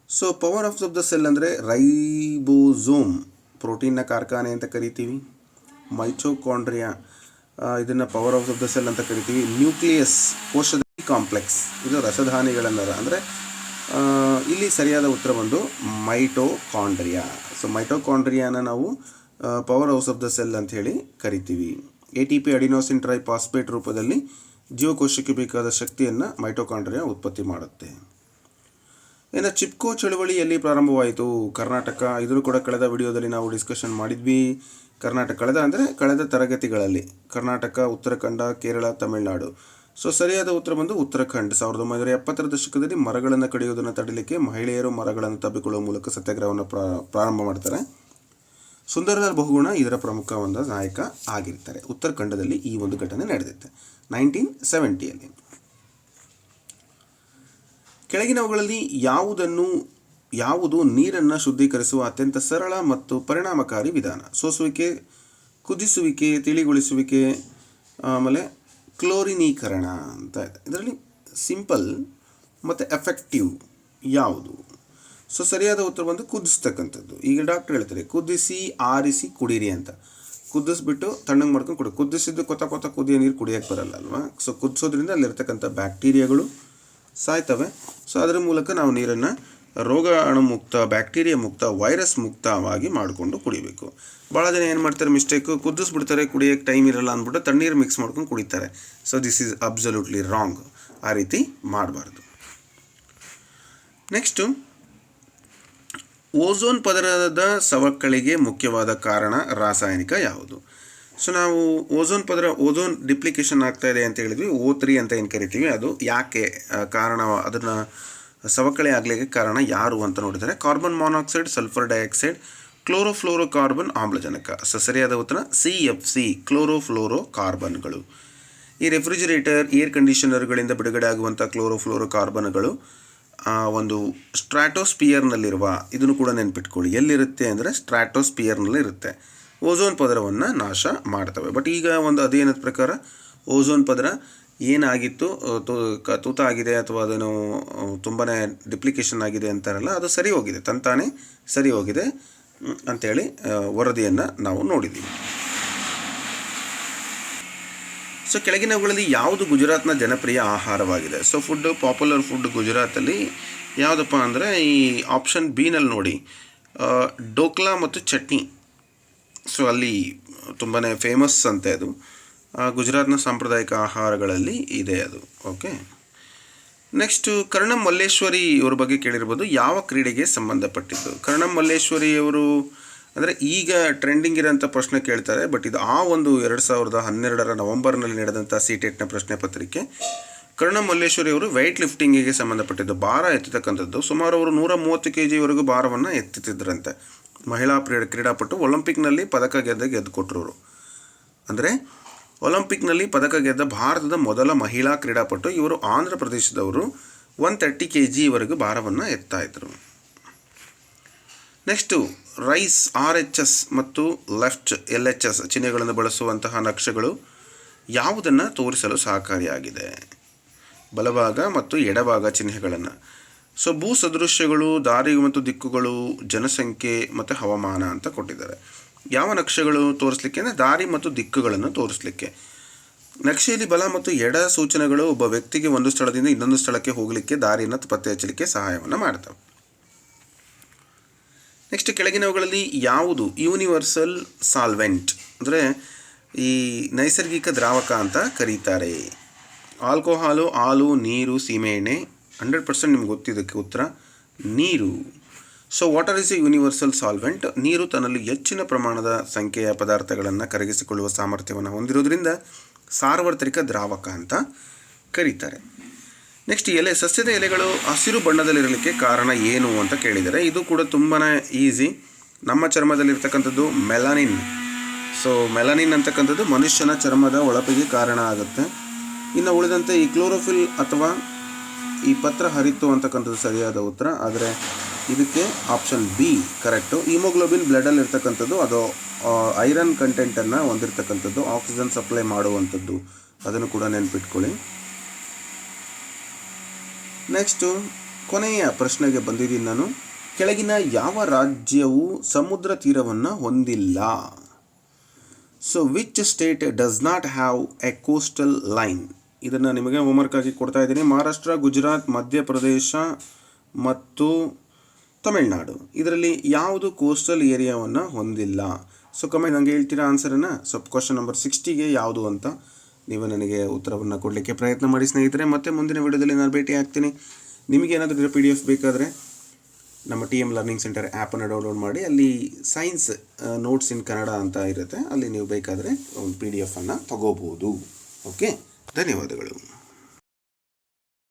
So power house of the cell ಅಂದರೆ ರೈಬೋಸೋಮ್, ಪ್ರೋಟೀನ್ನ ಕಾರ್ಖಾನೆ ಅಂತ ಕರಿತೀವಿ. ಮೈಟೊಕಾಂಡ್ರಿಯಾ, ಇದನ್ನು power house of the cell ಅಂತ ಕರಿತೀವಿ. ನ್ಯೂಕ್ಲಿಯಸ್, ಕೋಶದ ಕಾಂಪ್ಲೆಕ್ಸ್, ಇದು ರಸಧಾನಿಗಳನ್ನು ಅಂದರೆ ಇಲ್ಲಿ ಸರಿಯಾದ ಉತ್ತರ ಬಂದು ಮೈಟೊಕಾಂಡ್ರಿಯಾ. ಸೊ ಮೈಟೊಕಾಂಡ್ರಿಯಾನ ನಾವು power house of the cell ಅಂತ ಹೇಳಿ ಕರಿತೀವಿ. ATP ಅಡಿನೋಸಿನ್ ಟ್ರೈಫಾಸ್ಫೇಟ್ ರೂಪದಲ್ಲಿ ಜೀವಕೋಶಕ್ಕೆ ಬೇಕಾದ ಶಕ್ತಿಯನ್ನು ಮೈಟೊಕಾಂಡ್ರಿಯಾ ಉತ್ಪತ್ತಿ ಮಾಡುತ್ತೆ. ಇನ್ನು ಚಿಪ್ಕೋ ಚಳುವಳಿ ಎಲ್ಲಿ ಪ್ರಾರಂಭವಾಯಿತು? ಕರ್ನಾಟಕ. ಇದನ್ನು ಕೂಡ ಕಳೆದ ವಿಡಿಯೋದಲ್ಲಿ ನಾವು ಡಿಸ್ಕಷನ್ ಮಾಡಿದ್ವಿ. ಕಳೆದ ತರಗತಿಗಳಲ್ಲಿ ಕರ್ನಾಟಕ, ಉತ್ತರಾಖಂಡ, ಕೇರಳ, ತಮಿಳುನಾಡು. ಸೊ ಸರಿಯಾದ ಉತ್ತರ ಬಂದು ಉತ್ತರಾಖಂಡ್. 1970ರ ದಶಕದಲ್ಲಿ ಮರಗಳನ್ನು ಕಡಿಯುವುದನ್ನು ತಡೆಯಲಿಕ್ಕೆ ಮಹಿಳೆಯರು ಮರಗಳನ್ನು ತಬ್ಬಿಕೊಳ್ಳುವ ಮೂಲಕ ಸತ್ಯಾಗ್ರಹವನ್ನು ಪ್ರಾರಂಭ ಮಾಡ್ತಾರೆ. ಸುಂದರಲಾಲ್ ಬಹುಗುಣ ಇದರ ಪ್ರಮುಖ ಒಂದು ನಾಯಕ ಆಗಿರ್ತಾರೆ. ಉತ್ತರಾಖಂಡದಲ್ಲಿ ಈ ಒಂದು ಘಟನೆ ನಡೆದಿದೆ 1970ಯಲ್ಲಿ. ಕೆಳಗಿನವುಗಳಲ್ಲಿ ಯಾವುದು ನೀರನ್ನು ಶುದ್ಧೀಕರಿಸುವ ಅತ್ಯಂತ ಸರಳ ಮತ್ತು ಪರಿಣಾಮಕಾರಿ ವಿಧಾನ? ಸೋಸುವಿಕೆ, ಕುದಿಸುವಿಕೆ, ತಿಳಿಗೊಳಿಸುವಿಕೆ, ಆಮೇಲೆ ಕ್ಲೋರಿನೀಕರಣ ಅಂತ ಇದೆ. ಇದರಲ್ಲಿ ಸಿಂಪಲ್ ಮತ್ತು ಎಫೆಕ್ಟಿವ್ ಯಾವುದು? ಸೊ ಸರಿಯಾದ ಉತ್ತರ ಬಂದು ಕುದಿಸ್ತಕ್ಕಂಥದ್ದು. ಈಗ ಡಾಕ್ಟರ್ ಹೇಳ್ತಾರೆ ಕುದಿಸಿ ಆರಿಸಿ ಕುಡೀರಿ ಅಂತ. ಕುದಿಸ್ಬಿಟ್ಟು ತಣ್ಣಗೆ ಮಾಡ್ಕೊಂಡು ಕುಡಿ. ಕುದಿಸಿದ್ದು ಕೊತ್ತ ಕುದಿಯೋ ನೀರು ಕುಡಿಯೋಕ್ಕೆ ಬರಲ್ಲ ಅಲ್ವಾ? ಸೊ ಕುದಿಸೋದ್ರಿಂದ ಅಲ್ಲಿರ್ತಕ್ಕಂಥ ಬ್ಯಾಕ್ಟೀರಿಯಾಗಳು ಸಾಯ್ತವೆ. ಸೊ ಅದರ ಮೂಲಕ ನಾವು ನೀರನ್ನು ರೋಗಾಣು ಮುಕ್ತ, ಬ್ಯಾಕ್ಟೀರಿಯಾ ಮುಕ್ತ, ವೈರಸ್ ಮುಕ್ತವಾಗಿ ಮಾಡಿಕೊಂಡು ಕುಡಿಬೇಕು. ಭಾಳ ಜನ ಏನು ಮಾಡ್ತಾರೆ ಮಿಸ್ಟೇಕು, ಕುದಿಸ್ಬಿಡ್ತಾರೆ, ಕುಡಿಯೋಕ್ಕೆ ಟೈಮ್ ಇರಲ್ಲ ಅಂದ್ಬಿಟ್ಟು ತಣ್ಣೀರು ಮಿಕ್ಸ್ ಮಾಡ್ಕೊಂಡು ಕುಡಿತಾರೆ. So this is absolutely wrong. ಆ ರೀತಿ ಮಾಡಬಾರ್ದು. ನೆಕ್ಸ್ಟು, ಓಝೋನ್ ಪದರದ ಸವಕಳಿಗೆ ಮುಖ್ಯವಾದ ಕಾರಣ ರಾಸಾಯನಿಕ ಯಾವುದು? ಸೊ ನಾವು ಓಝೋನ್ ಡಿಪ್ಲಿಕೇಶನ್ ಆಗ್ತಾ ಇದೆ ಅಂತ ಹೇಳಿದ್ವಿ. O3 ಅಂತ ಏನು ಕರಿತೀವಿ, ಅದು ಯಾಕೆ ಕಾರಣ, ಅದನ್ನು ಸವಕಳಿ ಆಗಲಿಕ್ಕೆ ಕಾರಣ ಯಾರು ಅಂತ ನೋಡಿದರೆ carbon monoxide, sulphur dioxide, chlorofluoro carbon, ಆಮ್ಲಜನಕ. ಸೊ ಸರಿಯಾದ ಉತ್ತರ CFC, ಕ್ಲೋರೋಫ್ಲೋರೋ ಕಾರ್ಬನ್ಗಳು. ಈ ರೆಫ್ರಿಜಿರೇಟರ್, ಏರ್ ಕಂಡೀಷನರ್ಗಳಿಂದ ಬಿಡುಗಡೆ ಆಗುವಂಥ ಕ್ಲೋರೋಫ್ಲೋರೋ ಕಾರ್ಬನ್ಗಳು ಒಂದು ಸ್ಟ್ರಾಟೋಸ್ಪಿಯರ್ನಲ್ಲಿರುವ, ಇದನ್ನು ಕೂಡ ನೆನ್ಪಿಟ್ಕೊಳ್ಳಿ, ಎಲ್ಲಿರುತ್ತೆ ಅಂದರೆ ಸ್ಟ್ರಾಟೋಸ್ಪಿಯರ್ನಲ್ಲಿ ಇರುತ್ತೆ. ಓಝೋನ್ ಪದರವನ್ನು ನಾಶ ಮಾಡ್ತವೆ. ಬಟ್ ಈಗ ಒಂದು ಅಧ್ಯಯನದ ಪ್ರಕಾರ ಓಝೋನ್ ಪದರ ಏನಾಗಿತ್ತು, ತೂತ ಆಗಿದೆ ಅಥವಾ ಅದೇನೋ ತುಂಬಾ ಡಿಪ್ಲಿಕೇಶನ್ ಆಗಿದೆ ಅಂತಾರಲ್ಲ, ಅದು ಸರಿ ಹೋಗಿದೆ, ತಂತಾನೇ ಸರಿ ಹೋಗಿದೆ ಅಂಥೇಳಿ ವರದಿಯನ್ನು ನಾವು ನೋಡಿದ್ದೀವಿ. ಸೊ ಕೆಳಗಿನವುಗಳಲ್ಲಿ ಯಾವುದು ಗುಜರಾತ್ನ ಜನಪ್ರಿಯ ಆಹಾರವಾಗಿದೆ? ಸೊ ಪಾಪ್ಯುಲರ್ ಫುಡ್ ಗುಜರಾತಲ್ಲಿ ಯಾವುದಪ್ಪ ಅಂದರೆ ಈ ಆಪ್ಷನ್ ಬಿನಲ್ಲಿ ನೋಡಿ, ಡೋಕ್ಲಾ ಮತ್ತು ಚಟ್ನಿ. ಸೊ ಅಲ್ಲಿ ತುಂಬಾ ಫೇಮಸ್ ಅಂತೆ ಅದು. ಗುಜರಾತ್ನ ಸಾಂಪ್ರದಾಯಿಕ ಆಹಾರಗಳಲ್ಲಿ ಇದೆ ಅದು. ಓಕೆ. ನೆಕ್ಸ್ಟು, ಕರ್ಣಂ ಮಲ್ಲೇಶ್ವರಿ ಇವ್ರ ಬಗ್ಗೆ ಕೇಳಿರ್ಬೋದು. ಯಾವ ಕ್ರೀಡೆಗೆ ಸಂಬಂಧಪಟ್ಟಿದ್ದು? ಕರ್ಣಂ ಮಲ್ಲೇಶ್ವರಿ ಅವರು ಅಂದರೆ ಈಗ ಟ್ರೆಂಡಿಂಗ್ ಇರೋಂಥ ಪ್ರಶ್ನೆ ಕೇಳ್ತಾರೆ. ಬಟ್ ಇದು ಒಂದು 2012 ನವೆಂಬರ್ನಲ್ಲಿ ನಡೆದಂಥ CTETನ ಪ್ರಶ್ನೆ ಪತ್ರಿಕೆ. ಕರ್ಣಂ ಮಲ್ಲೇಶ್ವರಿ ಅವರು ವೆಯ್ಟ್ ಲಿಫ್ಟಿಂಗಿಗೆ ಸಂಬಂಧಪಟ್ಟಿದ್ದು, ಭಾರ ಎತ್ತತಕ್ಕಂಥದ್ದು. ಸುಮಾರು ಅವರು 130 kgವರೆಗೂ ಭಾರವನ್ನು ಎತ್ತುತ್ತಿದ್ದರಂತೆ. ಮಹಿಳಾ ಕ್ರೀಡಾಪಟು. ಒಲಿಂಪಿಕ್ನಲ್ಲಿ ಪದಕ ಗೆದ್ದು ಕೊಟ್ಟರು. ಅಂದರೆ ಒಲಿಂಪಿಕ್ನಲ್ಲಿ ಪದಕ ಗೆದ್ದ ಭಾರತದ ಮೊದಲ ಮಹಿಳಾ ಕ್ರೀಡಾಪಟು. ಇವರು ಆಂಧ್ರ ಪ್ರದೇಶದವರು. 130 kgವರೆಗೂ ಭಾರವನ್ನು ಎತ್ತಾಯಿದ್ರು. ನೆಕ್ಸ್ಟು, ರೈಸ್ RHS ಮತ್ತು ಲೆಫ್ಟ್ LHS ಚಿಹ್ನೆಗಳನ್ನು ಬಳಸುವಂತಹ ನಕ್ಷೆಗಳು ಯಾವುದನ್ನು ತೋರಿಸಲು ಸಹಕಾರಿಯಾಗಿದೆ? ಬಲಭಾಗ ಮತ್ತು ಎಡಭಾಗ ಚಿಹ್ನೆಗಳನ್ನು. ಸೊ ಭೂ ಸದೃಶ್ಯಗಳು, ದಾರಿ ಮತ್ತು ದಿಕ್ಕುಗಳು, ಜನಸಂಖ್ಯೆ ಮತ್ತು ಹವಾಮಾನ ಅಂತ ಕೊಟ್ಟಿದ್ದಾರೆ. ಯಾವ ನಕ್ಷೆಗಳು ತೋರಿಸಲಿಕ್ಕೆ ಅಂದರೆ ದಾರಿ ಮತ್ತು ದಿಕ್ಕುಗಳನ್ನು ತೋರಿಸಲಿಕ್ಕೆ. ನಕ್ಷೆಯಲ್ಲಿ ಬಲ ಮತ್ತು ಎಡ ಸೂಚನೆಗಳು ಒಬ್ಬ ವ್ಯಕ್ತಿಗೆ ಒಂದು ಸ್ಥಳದಿಂದ ಇನ್ನೊಂದು ಸ್ಥಳಕ್ಕೆ ಹೋಗಲಿಕ್ಕೆ ದಾರಿಯನ್ನು ಪತ್ತೆ ಹಚ್ಚಲಿಕ್ಕೆ ಸಹಾಯವನ್ನು ಮಾಡ್ತವೆ. ನೆಕ್ಸ್ಟ್, ಕೆಳಗಿನವುಗಳಲ್ಲಿ ಯಾವುದು ಯೂನಿವರ್ಸಲ್ ಸಾಲ್ವೆಂಟ್ ಅಂದರೆ ಈ ನೈಸರ್ಗಿಕ ದ್ರಾವಕ ಅಂತ ಕರೀತಾರೆ? ಆಲ್ಕೋಹಾಲು, ಹಾಲು, ನೀರು, ಸೀಮೆಎಣ್ಣೆ. 100% ನಿಮ್ಗೆ ಗೊತ್ತಿದ್ದಕ್ಕೆ ಉತ್ತರ ನೀರು. So water is A universal solvent. ನೀರು ತನ್ನಲ್ಲಿ ಹೆಚ್ಚಿನ ಪ್ರಮಾಣದ ಸಂಖ್ಯೆಯ ಪದಾರ್ಥಗಳನ್ನು ಕರಗಿಸಿಕೊಳ್ಳುವ ಸಾಮರ್ಥ್ಯವನ್ನು ಹೊಂದಿರೋದ್ರಿಂದ ಸಾರ್ವತ್ರಿಕ ದ್ರಾವಕ ಅಂತ ಕರೀತಾರೆ. ನೆಕ್ಸ್ಟ್, ಸಸ್ಯದ ಎಲೆಗಳು ಹಸಿರು ಬಣ್ಣದಲ್ಲಿರಲಿಕ್ಕೆ ಕಾರಣ ಏನು ಅಂತ ಕೇಳಿದ್ದಾರೆ. ಇದು ಕೂಡ ತುಂಬಾ ಈಸಿ. ನಮ್ಮ ಚರ್ಮದಲ್ಲಿರ್ತಕ್ಕಂಥದ್ದು ಮೆಲನಿನ್. ಸೊ ಮೆಲನಿನ್ ಅಂತಕ್ಕಂಥದ್ದು ಮನುಷ್ಯನ ಚರ್ಮದ ಹೊಳಪಿಗೆ ಕಾರಣ ಆಗುತ್ತೆ. ಇನ್ನು ಉಳಿದಂತೆ ಈ ಕ್ಲೋರೋಫಿಲ್ ಅಥವಾ ಈ ಪತ್ರ ಹರಿತು ಅಂತಕ್ಕಂಥದ್ದು ಸರಿಯಾದ ಉತ್ತರ. ಆದರೆ ಇದಕ್ಕೆ ಆಪ್ಷನ್ ಬಿ ಕರೆಕ್ಟು. ಹಿಮೋಗ್ಲೋಬಿನ್ ಬ್ಲಡಲ್ಲಿ ಇರ್ತಕ್ಕಂಥದ್ದು ಅದು ಐರನ್ ಕಂಟೆಂಟನ್ನು ಹೊಂದಿರತಕ್ಕಂಥದ್ದು, ಆಕ್ಸಿಜನ್ ಸಪ್ಲೈ ಮಾಡುವಂಥದ್ದು. ಅದನ್ನು ಕೂಡ ನೆನಪಿಟ್ಕೊಳ್ಳಿ. ನೆಕ್ಸ್ಟು ಕೊನೆಯ ಪ್ರಶ್ನೆಗೆ ಬಂದಿದ್ದೀನಿ ನಾನು. ಕೆಳಗಿನ ಯಾವ ರಾಜ್ಯವು ಸಮುದ್ರ ತೀರವನ್ನು ಹೊಂದಿಲ್ಲ? So which state does not have A coastal line? ಇದನ್ನು ನಿಮಗೆ ಹೋಮ್ವರ್ಕಾಗಿ ಕೊಡ್ತಾ ಇದ್ದೀನಿ. ಮಹಾರಾಷ್ಟ್ರ, ಗುಜರಾತ್, ಮಧ್ಯಪ್ರದೇಶ ಮತ್ತು ತಮಿಳುನಾಡು. ಇದರಲ್ಲಿ ಯಾವುದು ಕೋಸ್ಟಲ್ ಏರಿಯಾವನ್ನು ಹೊಂದಿಲ್ಲ? ಸೊ ಕಮೆಂಟ್ ನನಗೆ ಹೇಳ್ತೀರಾ ಆನ್ಸರನ್ನು. ಸೊ ಕ್ವಶನ್ ನಂಬರ್ 60ಗೆ ಯಾವುದು ಅಂತ ನೀವು ನನಗೆ ಉತ್ತರವನ್ನು ಕೊಡಲಿಕ್ಕೆ ಪ್ರಯತ್ನ ಮಾಡಿ ಸ್ನೇಹಿತರೆ. ಮತ್ತು ಮುಂದಿನ ವಿಡಿಯೋದಲ್ಲಿ ನಾನು ಭೇಟಿ ಆಗ್ತೀನಿ. ನಿಮಗೆ ಏನಾದರೂ PDF ಬೇಕಾದರೆ ನಮ್ಮ TM ಲರ್ನಿಂಗ್ ಸೆಂಟರ್ ಆ್ಯಪನ್ನು ಡೌನ್ಲೋಡ್ ಮಾಡಿ, ಅಲ್ಲಿ ಸೈನ್ಸ್ ನೋಟ್ಸ್ ಇನ್ ಕನ್ನಡ ಅಂತ ಇರುತ್ತೆ. ಅಲ್ಲಿ ನೀವು ಬೇಕಾದರೆ ಒಂದು PDF ತಗೋಬೋದು. ಓಕೆ, ಧನ್ಯವಾದಗಳು.